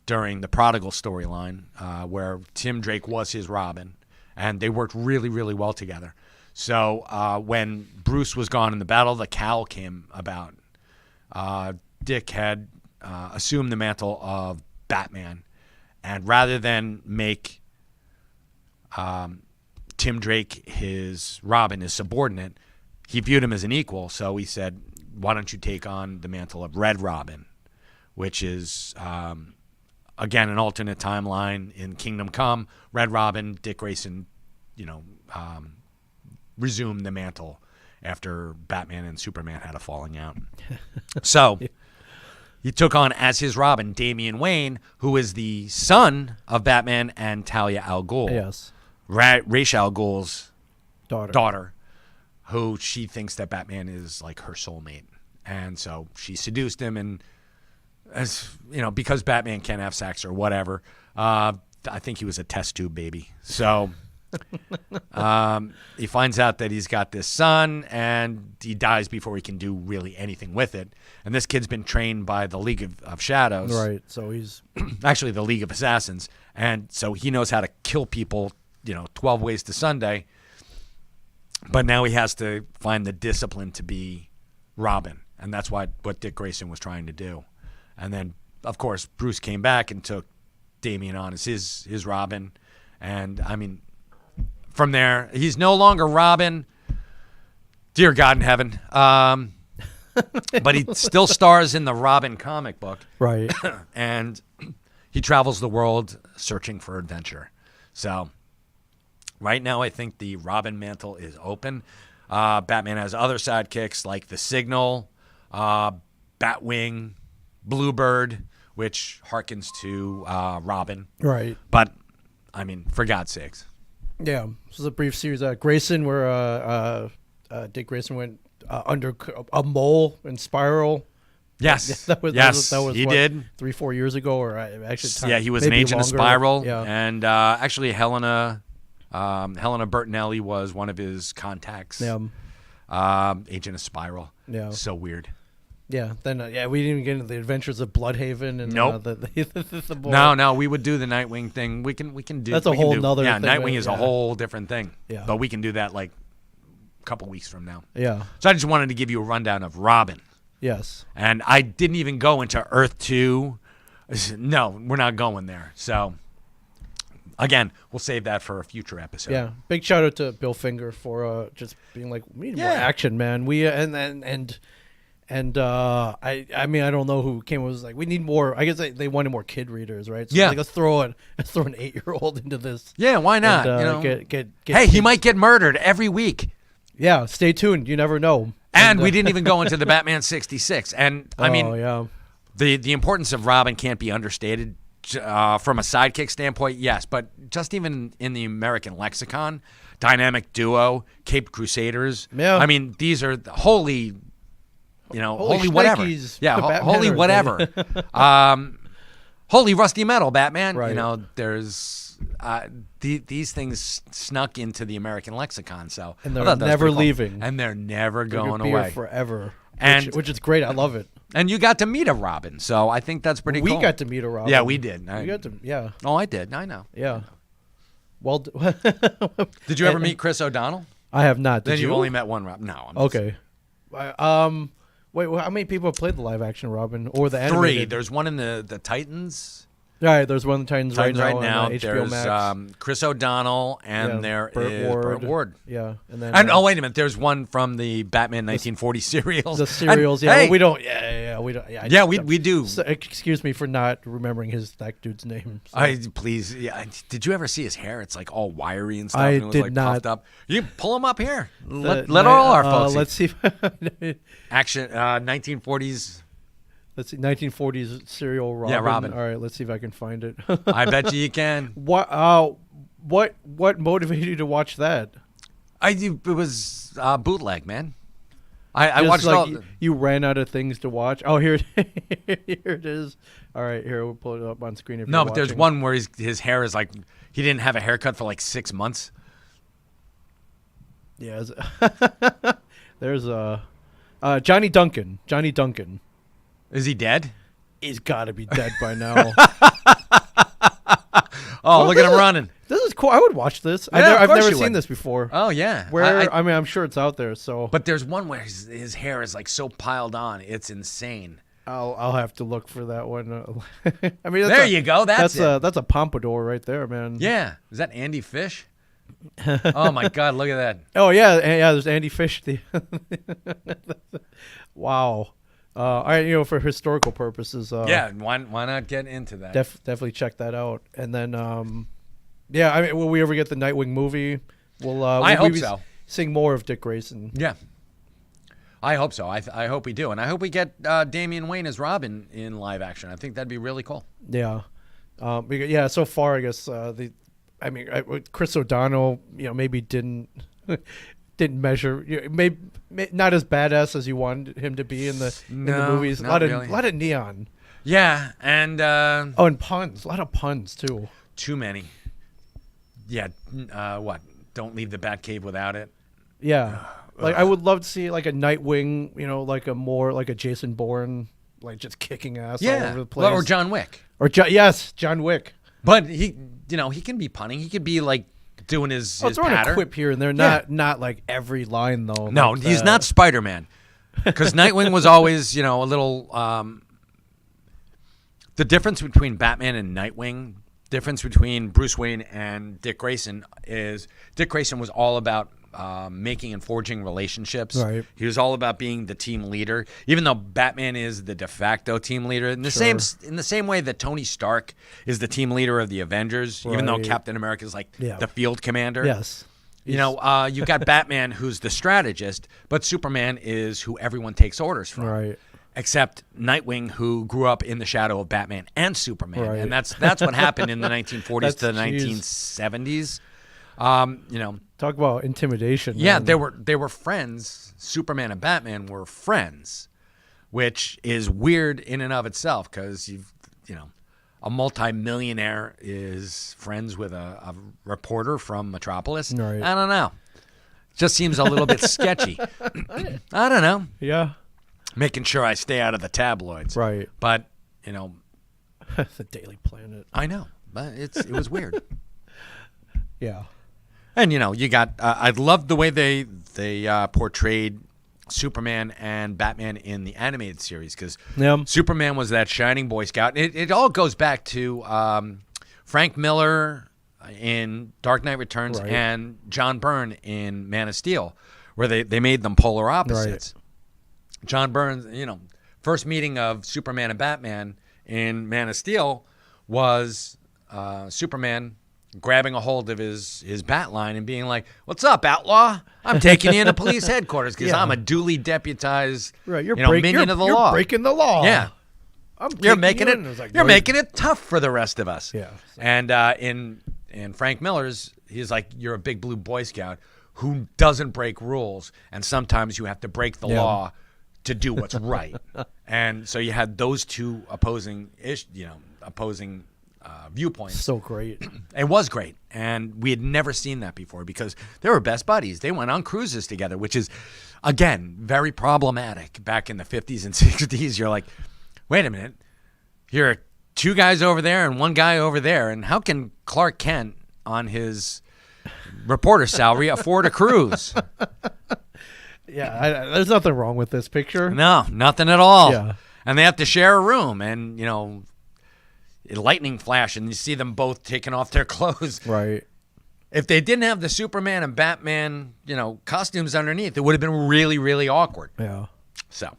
during the Prodigal storyline, where Tim Drake was his Robin, and they worked really, really well together. So when Bruce was gone and the Battle of the Cowl came about, Dick had assumed the mantle of Batman, and rather than make Tim Drake his Robin, his subordinate, he viewed him as an equal. So he said, why don't you take on the mantle of Red Robin, which is, again, an alternate timeline in Kingdom Come. Red Robin, Dick Grayson, resumed the mantle after Batman and Superman had a falling out. So he took on as his Robin Damian Wayne, who is the son of Batman and Talia al Ghul. Yes. Ra's al Ghul's Daughter. who she thinks that Batman is like her soulmate. And so she seduced him, and as you know, because Batman can't have sex or whatever. I think he was a test tube baby. So he finds out that he's got this son, and he dies before he can do really anything with it. And this kid's been trained by the League of Shadows. Right. So he's Actually, the League of Assassins. And so he knows how to kill people, 12 ways to Sunday. But now he has to find the discipline to be Robin. And that's what Dick Grayson was trying to do. And then, of course, Bruce came back and took Damian on as his Robin. And, I mean, from there, he's no longer Robin. Dear God in heaven. But he still stars in the Robin comic book. right. And he travels the world searching for adventure. So right now, I think the Robin mantle is open. Batman has other sidekicks like the Signal, Batwing, Bluebird, which harkens to Robin. Right. But, I mean, for God's sakes. Yeah. This is a brief series. Grayson, where Dick Grayson went under a mole in Spiral. Yes. That was he what, did. 3-4 years ago, or actually, Yeah, he was an maybe agent of longer. Spiral. Yeah. And actually, Helena Bertinelli was one of his contacts. Yeah. Agent of Spiral. Yeah. So weird. Yeah. Then we didn't even get into the Adventures of Bloodhaven and Nope. the boy. No, we would do the Nightwing thing. We can do. That's a we can whole do- nother Yeah, thing, Nightwing is a yeah. whole different thing. Yeah. But we can do that like a couple weeks from now. Yeah. So I just wanted to give you a rundown of Robin. Yes. And I didn't even go into Earth 2. No, we're not going there. So, again, we'll save that for a future episode. Yeah. Big shout out to Bill Finger for just being like, we need more Yeah. action, man. We I mean, I don't know who came and was like, we need more. I guess they wanted more kid readers, right? So Yeah. like, let's throw an 8-year-old into this. Yeah, why not? And, get hey, he kids- might get murdered every week. Yeah, stay tuned. You never know. And we didn't even go into the Batman 66. And, I mean, yeah. the importance of Robin can't be understated from a sidekick standpoint, yes. But just even in the American lexicon, dynamic duo, Caped Crusaders. Yeah. I mean, these are holy, holy whatever. shnikes, Yeah, the Batman holy are whatever. Holy rusty metal, Batman. Right. There's these things snuck into the American lexicon. So And I they're thought that was never pretty cool. leaving. And they're never They're going gonna be here away. forever. And- which is great. I love it. And you got to meet a Robin, so I think that's pretty We cool. got to meet a Robin. Yeah, we did. We got to, yeah, Oh, I did. I know. yeah. Well, Did you ever meet Chris O'Donnell? I have not. Did Then you? you've only met one Robin. No. I'm just- Okay. Wait. Well, how many people have played the live action Robin or the 3. animated? There's one in the Titans. All right. There's one in the Titans right Titans right now. on HBO There's Max. Chris O'Donnell, and Yeah, there Burt is Ward. Burt Ward. Yeah, and then And oh, wait a minute. There's one from the Batman 1940 serials. the serials. And, Yeah, hey, well, we don't. Yeah, we don't. yeah, we do. So, excuse me for not remembering that dude's name. So. Please. Yeah. Did you ever see his hair? It's like all wiry and stuff. I and it was did like not. puffed up. You can pull him up here. The Let all our folks. Let's see. Action 1940s. Let's see. 1940s serial Robin. Yeah, Robin. All right. Let's see if I can find it. I bet you can. What motivated you to watch that? It was bootleg, man. I Just watched like all. you ran out of things to watch. Oh, here it is. All right, here we'll pull it up on screen. If No, you're but there's watching. one where his hair is like he didn't have a haircut for like 6 months. Yeah, there's Johnny Duncan. Johnny Duncan. Is he dead? He's got to be dead by now. Oh, look at him running. This is cool. I would watch this. Yeah, of I've course never you seen would. this before. Oh yeah. Where I mean, I'm sure it's out there. So, But there's one where his hair is like so piled on, it's insane. I'll have to look for that one. I mean, There you go. That's it. That's a pompadour right there, man. Yeah. Is that Andy Fish? Oh my God! Look at that. Oh yeah. There's Andy Fish. Wow. All right, for historical purposes. Yeah. Why not get into that? Definitely check that out. And then, yeah, I mean, will we ever get the Nightwing movie? I hope so. Seeing more of Dick Grayson. Yeah. I hope so. I hope we do, and I hope we get Damian Wayne as Robin in live action. I think that'd be really cool. Yeah. Yeah. So far, I guess Chris O'Donnell, maybe didn't measure. Maybe not as badass as you wanted him to be in the movies. not A really. lot of neon. Yeah, and Oh, and puns. A lot of puns too. too many. Yeah, what? Don't leave the Batcave without it. Yeah. Like I would love to see like a Nightwing, like a more like a Jason Bourne, like just kicking ass all over the place. Well, or John Wick. Or yes, John Wick. But he can be punning. He could be like doing his Throwing patter. a quip here and there, Yeah. not like every line though. No, like he's that. not Spider-Man. Because Nightwing was always, a little. The difference between Batman and Nightwing, difference between Bruce Wayne and Dick Grayson is Dick Grayson was all about making and forging relationships. Right. He was all about being the team leader, even though Batman is the de facto team leader. In the same way that Tony Stark is the team leader of the Avengers, even though Right. Captain America is like Yeah. the field commander. Yes. You got Batman, who's the strategist, but Superman is who everyone takes orders from. Right. Except Nightwing, who grew up in the shadow of Batman and Superman, Right. and that's what happened in the 1940s to the That's- jeez. 1970s. Talk about intimidation. Yeah, man. they were friends. Superman and Batman were friends, which is weird in and of itself because a multimillionaire is friends with a reporter from Metropolis. Right. I don't know. Just seems a little bit sketchy. I don't know. Yeah. Making sure I stay out of the tabloids. Right. But, The Daily Planet. I know. But it was weird. Yeah. And, you got I loved the way they portrayed Superman and Batman in the animated series because Yeah. Superman was that shining Boy Scout. It all goes back to Frank Miller in Dark Knight Returns Right. and John Byrne in Man of Steel, where they made them polar opposites. John Byrne's, first meeting of Superman and Batman in Man of Steel was Superman grabbing a hold of his bat line and being like, "What's up, outlaw? I'm taking you into police headquarters because Yeah. I'm a duly deputized Right. You're minion of the law. You're breaking the law. Yeah. I'm You're taking making you it. in. It's like, You're no, making it tough for the rest of us." Yeah. And in Frank Miller's, he's like, "You're a big blue Boy Scout who doesn't break rules, and sometimes you have to break the Yeah. law to do what's right." And so you had those two opposing viewpoints. So great. It was great, and we had never seen that before because they were best buddies. They went on cruises together, which is, again, very problematic. Back in the 50s and 60s, you're like, wait a minute, you're two guys over there and one guy over there, and how can Clark Kent on his reporter salary afford a cruise? Yeah. There's nothing wrong with this picture. No, nothing at all. Yeah. And they have to share a room, and lightning flash, and you see them both taking off their clothes. Right. If they didn't have the Superman and Batman, costumes underneath, it would have been really, really awkward. Yeah. So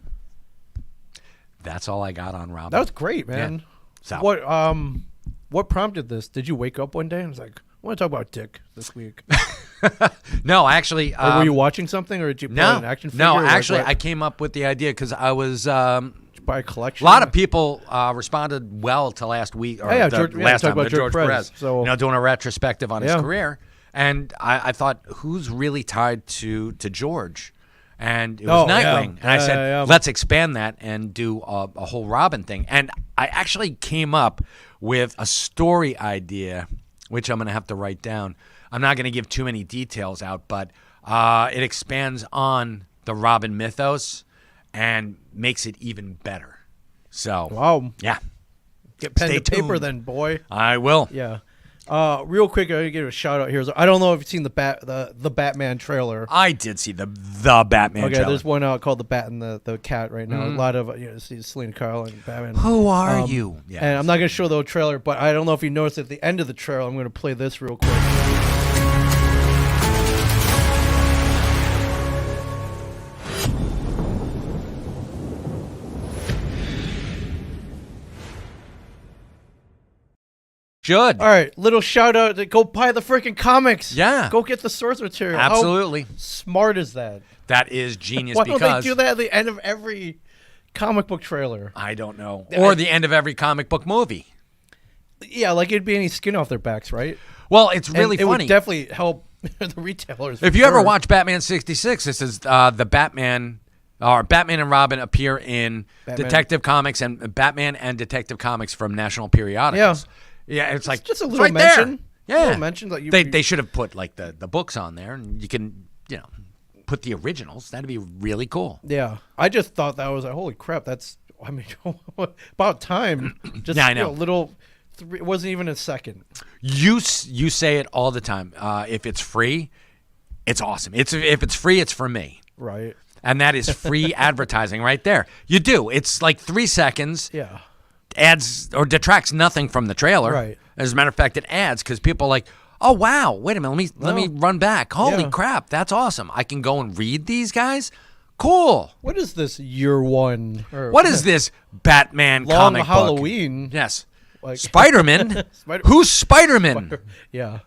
that's all I got on Robin. That was great, man. So What prompted this? Did you wake up one day and was like, I want to talk about Dick this week? no, actually, Or were you watching something, or did you buy an action figure? no. Like, Actually, what? I came up with the idea because I was. Did you buy a collection. A lot of people responded well to last week or yeah, the George- yeah, last talk time, about George George Perez. Perez. So- doing a retrospective on his Yeah. career, and I thought, who's really tied to George? And it was Oh, yeah. Nightwing, and I said, Yeah. let's expand that and do a whole Robin thing. And I actually came up with a story idea, which I'm going to have to write down. I'm not going to give too many details out, but it expands on the Robin mythos and makes it even better. So, Wow. yeah, Get pen Stay to paper tuned. then, boy. I will. Yeah. Real quick, I'm gonna give a shout out here. I don't know if you've seen the Batman trailer. I did see the Batman Okay, trailer. there's one out called The Bat and the Cat right now. A lot of see Selena Kyle and Batman. Who are you? Yeah. And I'm not gonna show the trailer, but I don't know if you noticed at the end of the trailer. I'm gonna play this real quick. Should. All right, little shout out to go buy the freaking comics. Yeah. Go get the source material. Absolutely. How smart is that? That is genius Why because don't they do that at the end of every comic book trailer? I don't know. Or the end of every comic book movie. Yeah, like it'd be any skin off their backs, right? Well, it's really And it funny. would definitely help the retailers. If for you ever sure. watch Batman 66, this is the Batman or Batman and Robin appear in Batman. Detective Comics and Batman and Detective Comics from National Periodicals. Yeah, it's like just a it's little right mention. there. A Yeah, little mention that they should have put like the books on there, and you can put the originals. That'd be really cool. Yeah, I just thought that was like, holy crap. That's about time. Just Yeah, I know. a little. It wasn't even a second. You say it all the time. If it's free, it's awesome. If it's free, it's for me. Right. And that is free advertising right there. You do. It's like 3 seconds. Yeah. Adds or detracts nothing from the trailer. Right. As a matter of fact, it adds because people are like, oh wow, wait a minute, let me run back. Holy Yeah. crap, that's awesome. I can go and read these guys. Cool. What is this year one? Or What is this Batman long comic book? Halloween? Yes. Like Spider-Man? Who's Spider-Man? Yeah.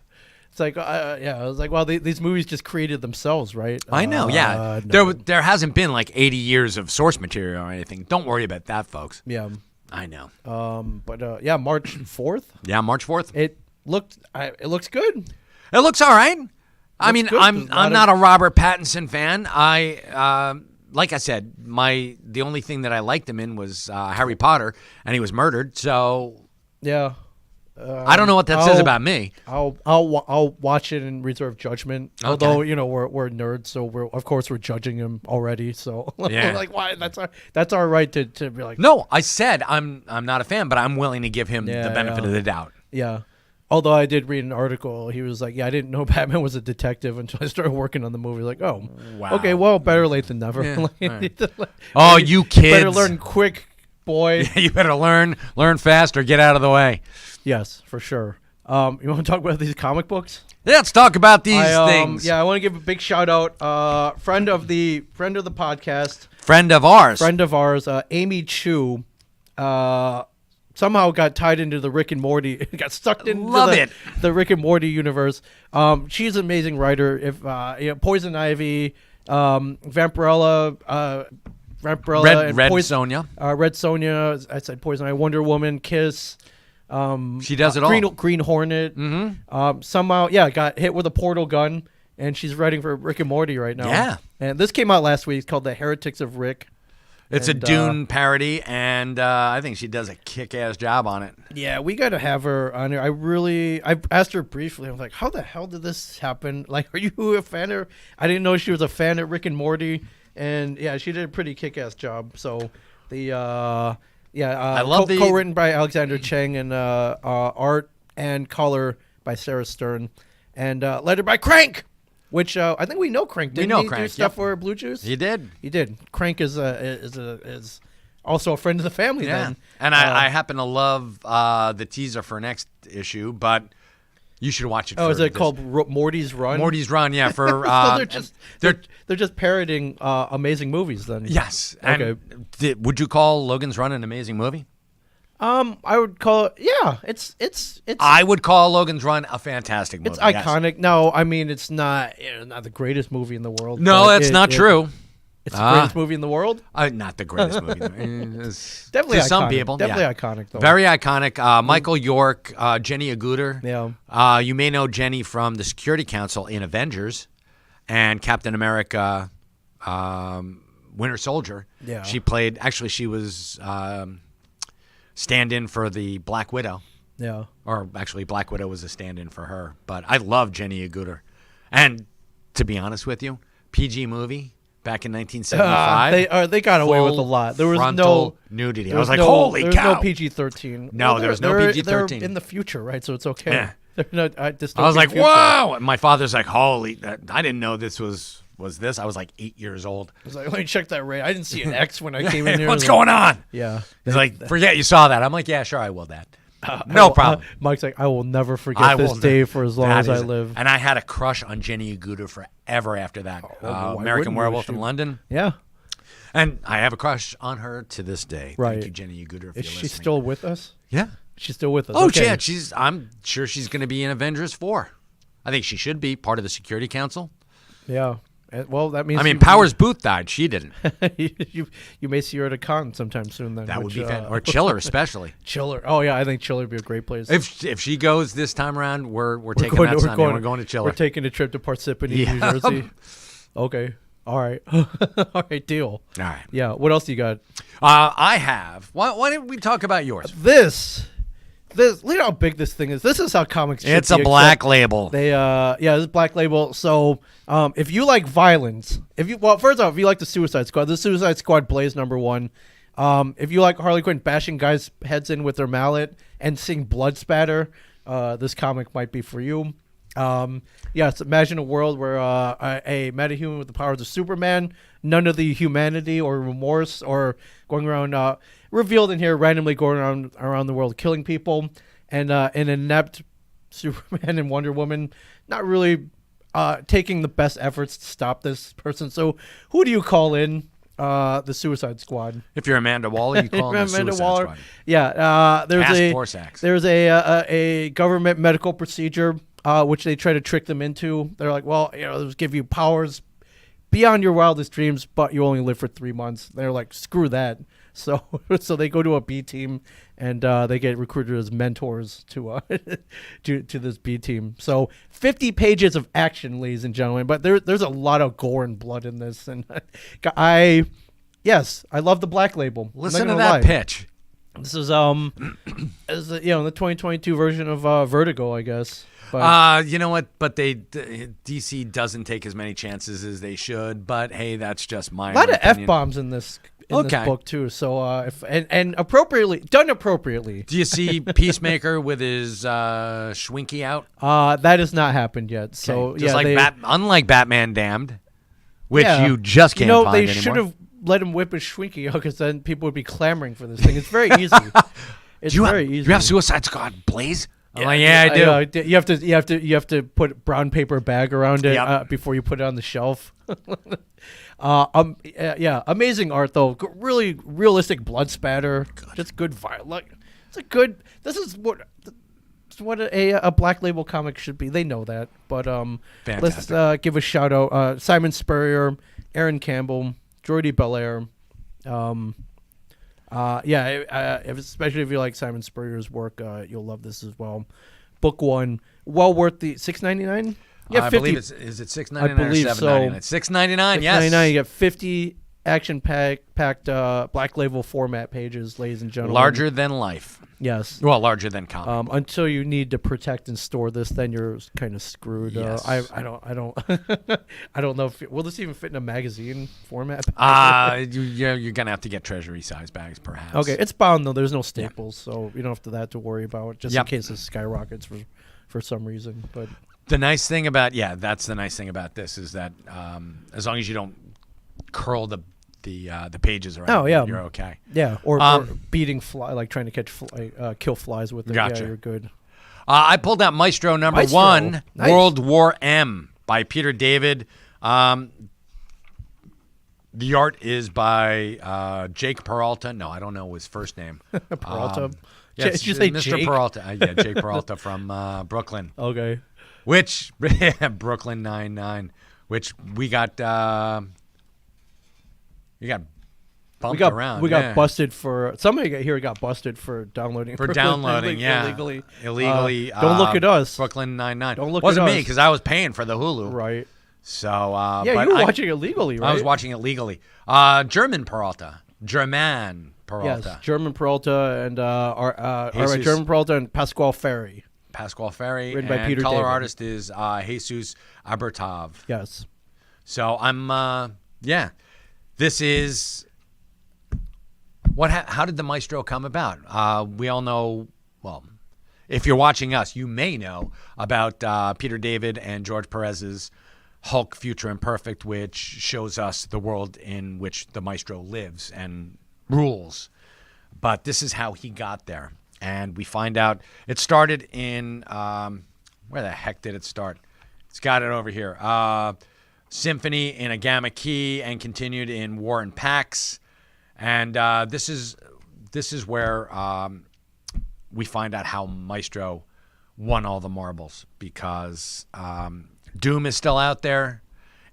It's like, I was like, well, these movies just created themselves, right? I know, yeah. No. There hasn't been like 80 years of source material or anything. Don't worry about that, folks. Yeah. I know. But yeah, March 4th. Yeah, March 4th. It looks good. It looks all right. I mean, good. I'm There's a lot not a Robert Pattinson fan. Like I said, the only thing that I liked him in was Harry Potter, and he was murdered. So Yeah. I don't know what that says about me. I'll watch it and reserve judgment. Okay. Although we're nerds, so we're judging him already. So Yeah. like, why? That's our right to be like. No, I said I'm not a fan, but I'm willing to give him Yeah, the benefit yeah. of the doubt. Yeah. Although I did read an article, he was like, "Yeah, I didn't know Batman was a detective until I started working on the movie." Like, oh, Wow. okay, well, better late than never. Yeah, Like, all right. Oh, you kids! better learn quick, boy. You better learn fast or get out of the way. Yes, for sure. You want to talk about these comic books? Let's talk about these things. Yeah, I want to give a big shout out. Friend of the podcast, Friend of ours. Amy Chu. Somehow got tied into the Rick and Morty, got sucked into the Rick and Morty universe. She's an amazing writer. If Poison Ivy, Vampirella, and Red Poison, Sonja. Red Sonja. I said Poison Ivy, Wonder Woman, Kiss. She does it all. Green Hornet. Mm-hmm. Somehow, got hit with a portal gun, and she's writing for Rick and Morty right now. Yeah. And this came out last week. It's called The Heretics of Rick. It's a Dune parody, and I think she does a kick-ass job on it. Yeah, we got to have her on here. I asked her briefly. I was like, how the hell did this happen? Like, are you a fan of... I didn't know she was a fan of Rick and Morty. And, yeah, she did a pretty kick-ass job. So, I love co-written by Alexander Cheng and art and color by Sarah Stern. And lettered by Crank! Which I think we know Crank. Didn't he Crank, do stuff yep. for Blue Juice? He did. He did. Crank is also a friend of the family. Yeah. Then, And I happen to love the teaser for next issue, but you should watch it. Oh, is it called Morty's Run? Morty's Run? Yeah, for So they're just parodying amazing movies. Then yes. Okay. And would you call Logan's Run an amazing movie? I would call it. Yeah, it's. I would call Logan's Run a fantastic movie. It's iconic. No, I mean it's not not the greatest movie in the world. No, but that's not true. It's the greatest movie in the world. Not the greatest movie. It's, Definitely to iconic. some people. Definitely yeah. iconic though. Very iconic. Michael York, Jenny Agutter. Yeah. You may know Jenny from the Security Council in Avengers and Captain America, Winter Soldier. Yeah. She was stand-in for the Black Widow. Yeah. Or actually, Black Widow was a stand-in for her. But I love Jenny Agutter. And to be honest with you, PG movie back in 1975. They got away with a lot. There was no nudity. I was like, holy cow. There was no PG-13. No, there was no PG-13. They're in the future, right? So it's okay. Yeah. I was like, whoa! And my father's like, holy! I didn't know this was this. I was like 8 years old. I was like, let me check that rate. I didn't see an X when I came in here. What's going on? Yeah. He's like, forget you saw that. I'm like, yeah, sure, I will, Dad. No problem. Mike's like, I will never forget this day for as long as I live. And I had a crush on Jenny Agutter forever after that. why American wouldn't Werewolf you? in London. Yeah. And I have a crush on her to this day. Right. Thank you, Jenny Agutter. If Is you're she listening. still with us? Yeah. She's still with us. Oh, okay. yeah. I'm sure she's going to be in Avengers 4. I think she should be part of the Security Council. Yeah. Well, that means. I mean, Powers Booth died. She didn't. you may see her at a con sometime soon. Then That would be fantastic. Or Chiller, especially. Chiller. Oh yeah, I think Chiller would be a great place. If she goes this time around, we're taking that Sunday. We're going to Chiller. We're taking a trip to Parsippany, Yeah. New Jersey. Okay. All right. All right, deal. All right. Yeah, what else do you got? I have. Why don't we talk about yours? This, look how big this thing is. This is how comics should It's be, a black except label. They, yeah, this is Black Label. So, if you like violence, first off, if you like the Suicide Squad, the Suicide Squad Blaze #1. If you like Harley Quinn bashing guys' heads in with their mallet and seeing blood spatter, this comic might be for you. Yes, imagine a world where a metahuman with the powers of Superman, none of the humanity or remorse or going around, revealed in here, randomly going around the world killing people, and an inept Superman and Wonder Woman not really taking the best efforts to stop this person. So who do you call in? The Suicide Squad. If you're Amanda Waller, you call them the Amanda Suicide Waller. Squad. Yeah, there's a government medical procedure which they try to trick them into. They're like, well, let's give you powers beyond your wildest dreams, but you only live for 3 months. They're like, screw that. So they go to a B team and they get recruited as mentors to this B team. So 50 pages of action, ladies and gentlemen, but there's a lot of gore and blood in this, and I love the Black Label. Listen to that pitch. This is the 2022 version of Vertigo, I guess. But you know what? But DC doesn't take as many chances as they should. But hey, that's just my a lot of opinion. F-bombs in this book too. So if appropriately done appropriately. Do you see Peacemaker with his Schwinky out? That has not happened yet. So Okay. Just unlike Batman Damned, which Yeah. you just can't find they anymore. should have let him whip his Schwinky out, because then people would be clamoring for this thing. It's very easy. It's very easy. Do you have Suicide Squad Blaze? Yeah, I do. You have to put brown paper bag around it Yep. before you put it on the shelf. Amazing art though. Really realistic blood spatter. Just good violence. This is what a Black Label comic should be. They know that. But let's give a shout out Simon Spurrier, Aaron Campbell, Jordy Belair. Especially if you like Simon Spurrier's work, you'll love this as well. Book 1, well worth the $6.99. Yeah, I 50. believe is it $6.99 I believe or so. $7.99? $6.99. Yes. $6.99. You get 50 action-packed Black Label format pages, ladies and gentlemen. Larger than life. Yes. Well, larger than comic. Until you need to protect and store this, then you're kind of screwed. Yes. I don't I don't know if will this even fit in a magazine format? You're gonna have to get treasury size bags, perhaps. Okay, it's bound though. There's no staples, so you don't have to worry about just in case it skyrockets for some reason. But the nice thing about that's the nice thing about this is that as long as you don't curl the pages around, you're okay. Yeah, or beating trying to catch kill flies with it. Gotcha. Yeah, you're good. I pulled out Maestro number 1, Nice. World War M by Peter David. The art is by Jake Peralta. No, I don't know his first name. Peralta. Yes, Did you say Mr. Jake? Peralta. Jake Peralta from Brooklyn. Okay. Which Brooklyn Nine-Nine, which we got bumped around. We got busted for somebody here got busted for downloading illegally. Don't look at us. Brooklyn Nine-Nine. Don't look Wasn't at me us. because I was paying for the Hulu. Right. So Yeah, but you were watching it legally, right? I was watching it legally. German Peralta. Yes, German Peralta and Jesus. German Peralta and Pasquale Ferry. Pasquale Ferry. Written by and Peter color David. artist is Jesus Abertov. Yes. So I'm this is how did the Maestro come about? We all know, well, if you're watching us, you may know about Peter David and George Perez's Hulk Future Imperfect, which shows us the world in which the Maestro lives and rules. But this is how he got there. And we find out it started in, where the heck did it start? It's got it over here. Symphony in a Gamma Key and continued in War and Pax. And this is where we find out how Maestro won all the marbles, because Doom is still out there,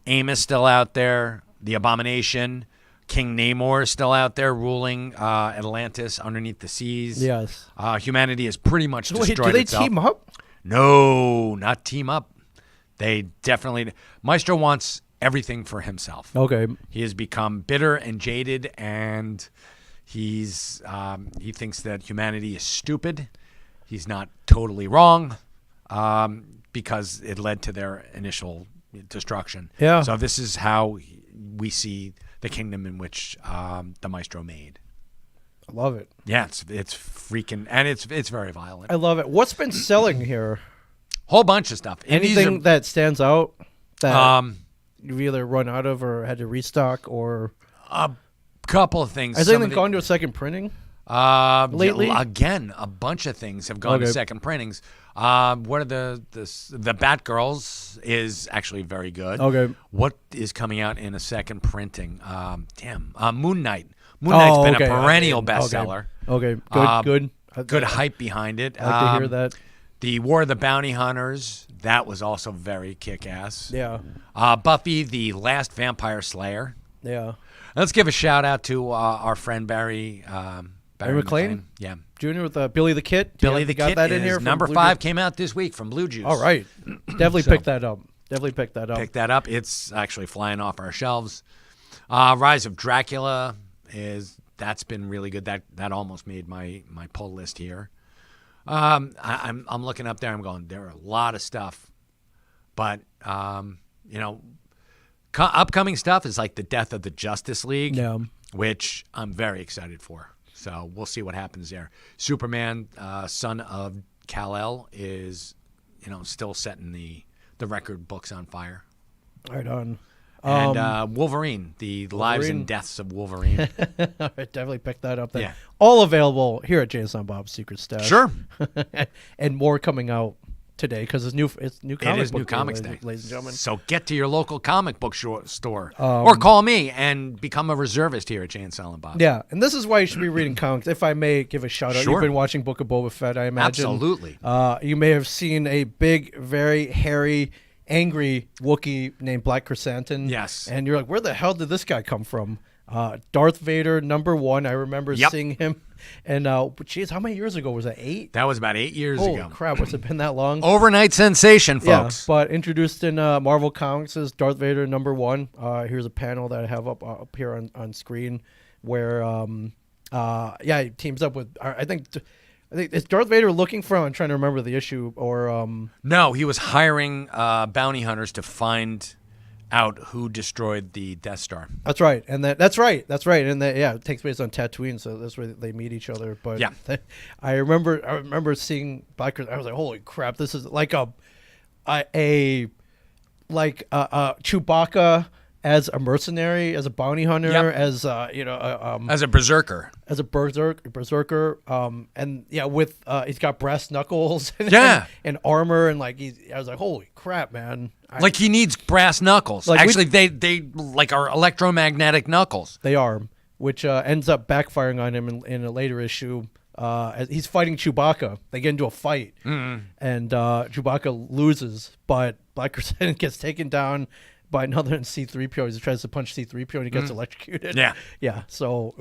AIM is still out there, the Abomination, King Namor is still out there ruling Atlantis underneath the seas. Yes. Humanity is pretty much destroyed do they itself. team up? No, not team up. They definitely... Maestro wants everything for himself. Okay. He has become bitter and jaded, and he thinks that humanity is stupid. He's not totally wrong, because it led to their initial destruction. Yeah. So this is how we see the kingdom in which the Maestro made. I love it. Yeah, it's freaking, and it's very violent. I love it. What's been selling here? Whole bunch of stuff. And these Anything that stands out that are, you've either run out of or had to restock, or a couple of things. has Some anything of gone to a second printing? lately? lately? Again, a bunch of things have gone to Okay. second printings. What are the Batgirls is actually very good. Okay. What is coming out in a second printing? Moon Knight. Moon Knight's been okay. a perennial Okay. bestseller. Okay. Good. Good. Good hype behind it. I like to hear that. The War of the Bounty Hunters, that was also very kick-ass. Yeah. Buffy, the Last Vampire Slayer. Yeah. Let's give a shout-out to our friend Barry McLean? Yeah. Junior with Billy the Kid. Billy You the got Kid that in is here. from number Blue 5, Juice? came out this week from Blue Juice. All right. Definitely So- pick that up. Definitely pick that up. Pick that up. It's actually flying off our shelves. Rise of Dracula that's been really good. That almost made my pull list here. I'm looking up there. I'm going, there are a lot of stuff, but upcoming stuff is like the Death of the Justice League, Yeah. which I'm very excited for. So we'll see what happens there. Superman, son of Kal-El, is still setting the record books on fire. Right on. And Wolverine, the lives and deaths of Wolverine. All right, definitely pick that up then. Yeah. All available here at Jason Bob's Secret Stash. Sure. And more coming out today because it's new comic It is book New Comics ladies, Day. ladies and gentlemen. So get to your local comic book store or call me and become a reservist here at Jay and Silent Bob. Yeah, and this is why you should be reading comics. If I may give a shout out, Sure. you've been watching Book of Boba Fett, I imagine. Absolutely. You may have seen a big, very hairy, angry Wookiee named Black Chrysanthemum. Yes. And you're like, where the hell did this guy come from? Darth Vader, #1. I remember Yep. seeing him. And, geez, how many years ago? Was that 8? That was about 8 years Holy ago. crap, what's it been that long? Overnight sensation, folks. Yeah, but introduced in Marvel Comics as Darth Vader #1. Here's a panel that I have up here on screen where he teams up with I think it's Darth Vader looking for. I'm trying to remember the issue or No, he was hiring bounty hunters to find out who destroyed the Death Star. that's right, and that's right, and it takes place on Tatooine, so that's where they meet each other. But Yeah. I remember seeing Black. I was like, holy crap, this is like a Chewbacca as a mercenary, as a bounty hunter, Yep. as As a berserker. as a berserker, and with he's got brass knuckles, and, Yeah. and armor, and I was like, holy crap, man! Like he needs brass knuckles. Like, Actually, they like are electromagnetic knuckles. they are, which ends up backfiring on him in a later issue. As he's fighting Chewbacca. They get into a fight, and Chewbacca loses, but Black Chrysanthemum gets taken down by another C-3PO. He tries to punch C-3PO and he gets electrocuted. Yeah. Yeah. So,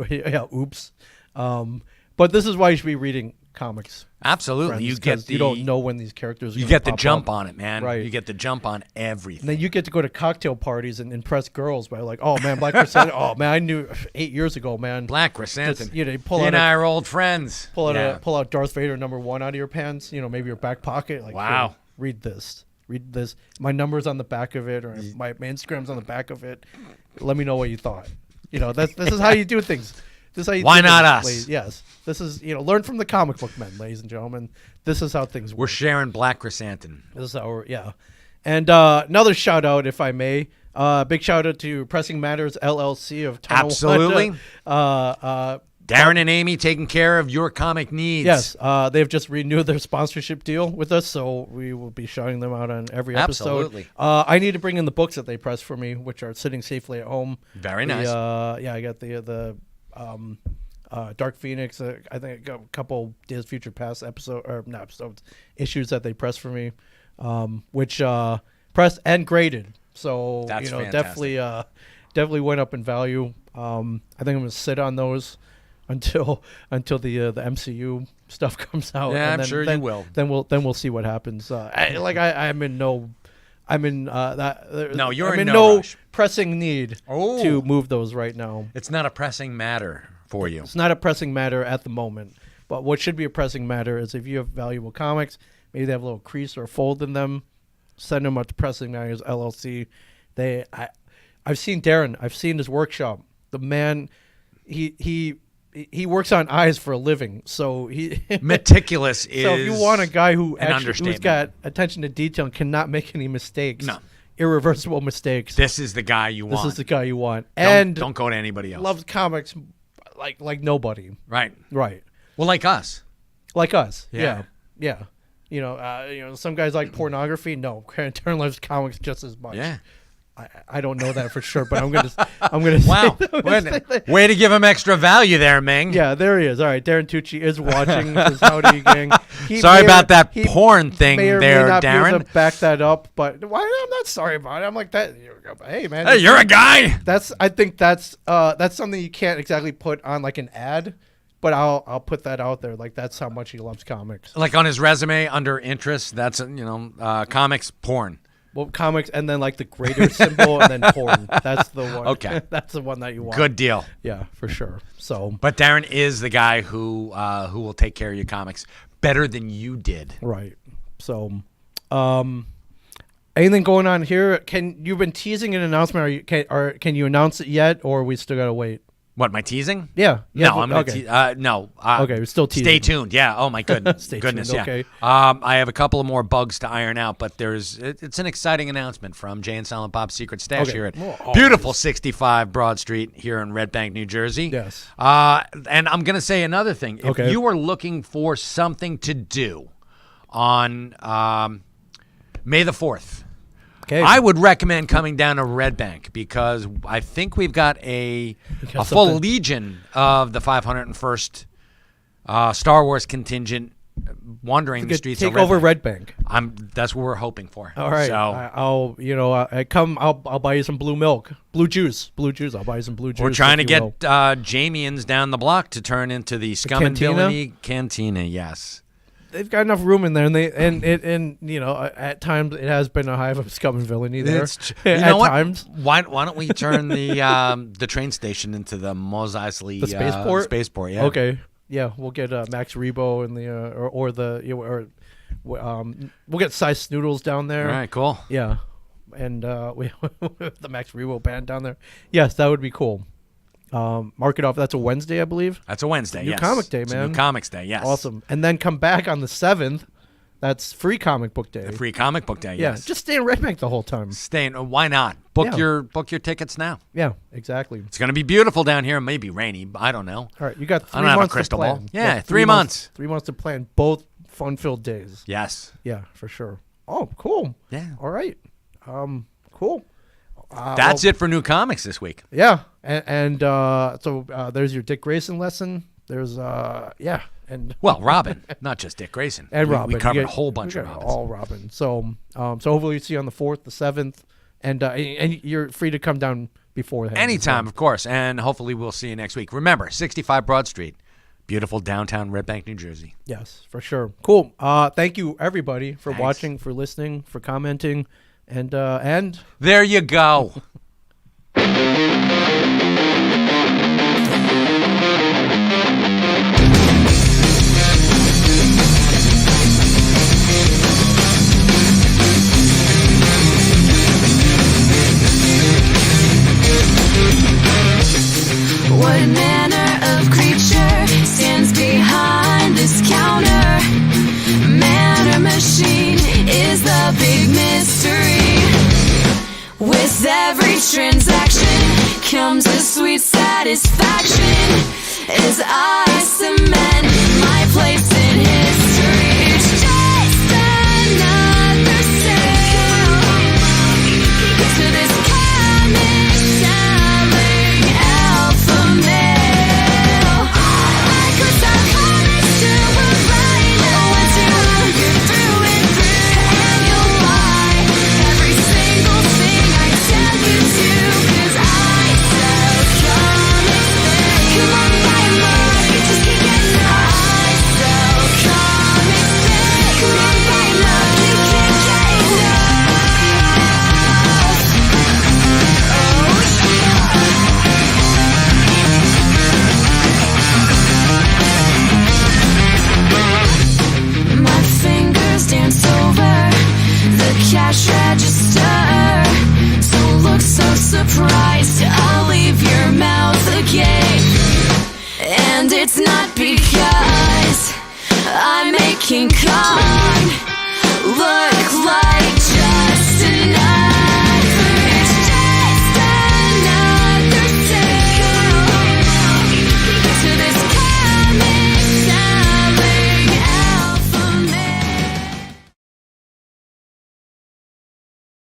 oops. But this is why you should be reading comics. Absolutely. Friends, You get 'cause the you don't know when these characters are you gonna get the pop jump up. on it, man. Right. You get the jump on And everything. then you get to go to cocktail parties and impress girls by like, oh man, Black Chrysanthemum. Oh man, I knew 8 years ago, man. Black Chrysanthemum. Just, you pull He out and I are old friends. pull out Yeah. pull out Darth Vader #1 out of your pants. Maybe your back pocket. Like, Wow. here, read this. Read this. My number's on the back of it, or my Instagram's on the back of it. Let me know what you thought. This is how you do things. This is how you Why do not things, us? ladies. Yes. This is learn from the comic book men, ladies and gentlemen. This is how things We're work. sharing Black Chrysanthemum. This is how And another shout out, if I may. Big shout out to Pressing Matters LLC of Tonawanda. Absolutely. Darren and Amy taking care of your comic needs. Yes, they've just renewed their sponsorship deal with us, so we will be shouting them out on every episode. Absolutely. I need to bring in the books that they press for me, which are sitting safely at home. Very nice. I got the Dark Phoenix. I think I got a couple Days of Future Past issues that they pressed for me, which pressed and graded. So That's definitely went up in value. I think I'm gonna sit on those until the MCU stuff comes out. Yeah, and I'm sure you will. Then we'll see what happens. I'm in no. I'm in that. No, you're I'm in in no no rush. pressing need Oh. to move those right now. It's not a pressing matter for you. It's not a pressing matter at the moment. But what should be a pressing matter is if you have valuable comics, maybe they have a little crease or fold in them, send them up to Pressing Matters LLC. I've seen Darren. I've seen his workshop. The man, he works on eyes for a living. So he Meticulous is. So if you want a guy who's understatement. got attention to detail and cannot make any mistakes, No. irreversible mistakes, This is the guy you this want. is the guy you want. And don't go to anybody else. loves comics like nobody. Right. Right. Well, like us. Like us. Yeah. Yeah. You know, some guys like pornography. No, Darren loves comics just as much. Yeah. I don't know that for sure, but I'm gonna Wow. say that. Way to give him extra value there, Ming. Yeah, there he is. All right, Darren Tucci is watching. Says, howdy, gang. Sorry about that porn thing may or there, may not be able Darren. to back that up, but I'm not sorry about it. I'm like that. Hey, man. Hey, you're a guy. I think that's something you can't exactly put on like an ad, but I'll put that out there. Like that's how much he loves comics. Like on his resume under interest, that's comics, porn. Well, comics, and then like the greater symbol, and then porn. That's the one. Okay. That's the one that you want. Good deal. Yeah, for sure. So But Darren is the guy who will take care of your comics better than you did. right. So, anything going on here? You've been teasing an announcement? Can you announce it yet, or we still gotta wait? What, my teasing? Yeah. No, I'm gonna okay. no. Okay, we're still teasing. Stay tuned. Yeah. Oh my goodness. Stay goodness. tuned, Yeah. okay. I have a couple of more bugs to iron out, but it's an exciting announcement from Jay and Silent Bob's Secret Stash Okay. here at Well, always. beautiful 65 Broad Street here in Red Bank, New Jersey. Yes. And I'm gonna say another thing. If Okay. you are looking for something to do on May the 4th. Okay. I would recommend coming down to Red Bank because I think we've got a full something. legion of the 501st Star Wars contingent wandering the streets take of Red over Bank. Red Bank. That's what we're hoping for. All right. So I'll buy you some blue milk, blue juice. I'll buy you some blue juice. we're trying to if you will. get Jamians down the block to turn into the Scum and cantina? Villainy Cantina. Yes. They've got enough room in there, and at times it has been a hive of scum and villainy there. You at know what? times, Why don't we turn the train station into the Mos Eisley the spaceport. Spaceport, yeah. Okay. Yeah, we'll get Max Rebo and we'll get Cy Snoodles down there. All right, cool. Yeah, and we the Max Rebo band down there. Yes, that would be cool. Mark it off. That's a Wednesday, I believe. That's a Wednesday, New yes. comic day, It's a man. New Comics Day, yes. Awesome. And then come back on the 7th. That's free comic book day. Free Comic Book Day, Yeah, yes. just stay in Red Bank the whole time. Staying. Why not? Book Yeah. your tickets now. Yeah, exactly. It's going to be beautiful down here. It may be rainy. But I don't know. All right, you got 3 I don't have a months crystal to plan. ball. Yeah, 3 months. 3 months to plan both fun-filled days. Yes. Yeah, for sure. Oh, cool. Yeah. All right. Cool. That's it for New Comics this week. Yeah, and so there's your Dick Grayson lesson. There's and Well, Robin, not just Dick Grayson. and we, Robin. We covered You a get- whole bunch we of got Robins. all Robin. So hopefully you see you on the 4th, the 7th, and you're free to come down before that. Anytime, of course. And hopefully we'll see you next week. Remember, 65 Broad Street, beautiful downtown Red Bank, New Jersey. Yes, for sure. Cool. Thank you everybody for Thanks. watching, for listening, for commenting, and There you go. What manner of creature stands behind this counter? Man or machine is the big mystery. With every transaction comes a sweet satisfaction as I cement my place in history. It's just another sale to this comic selling alpha male. Cause our comics do it right. Once you're through and through, and you'll buy every single thing I tell you to. Cause I sell comics. Come on, buy 'em all. You just can't get enough. I sell surprised, I'll leave your mouth agape. And it's not because I'm making Kong look like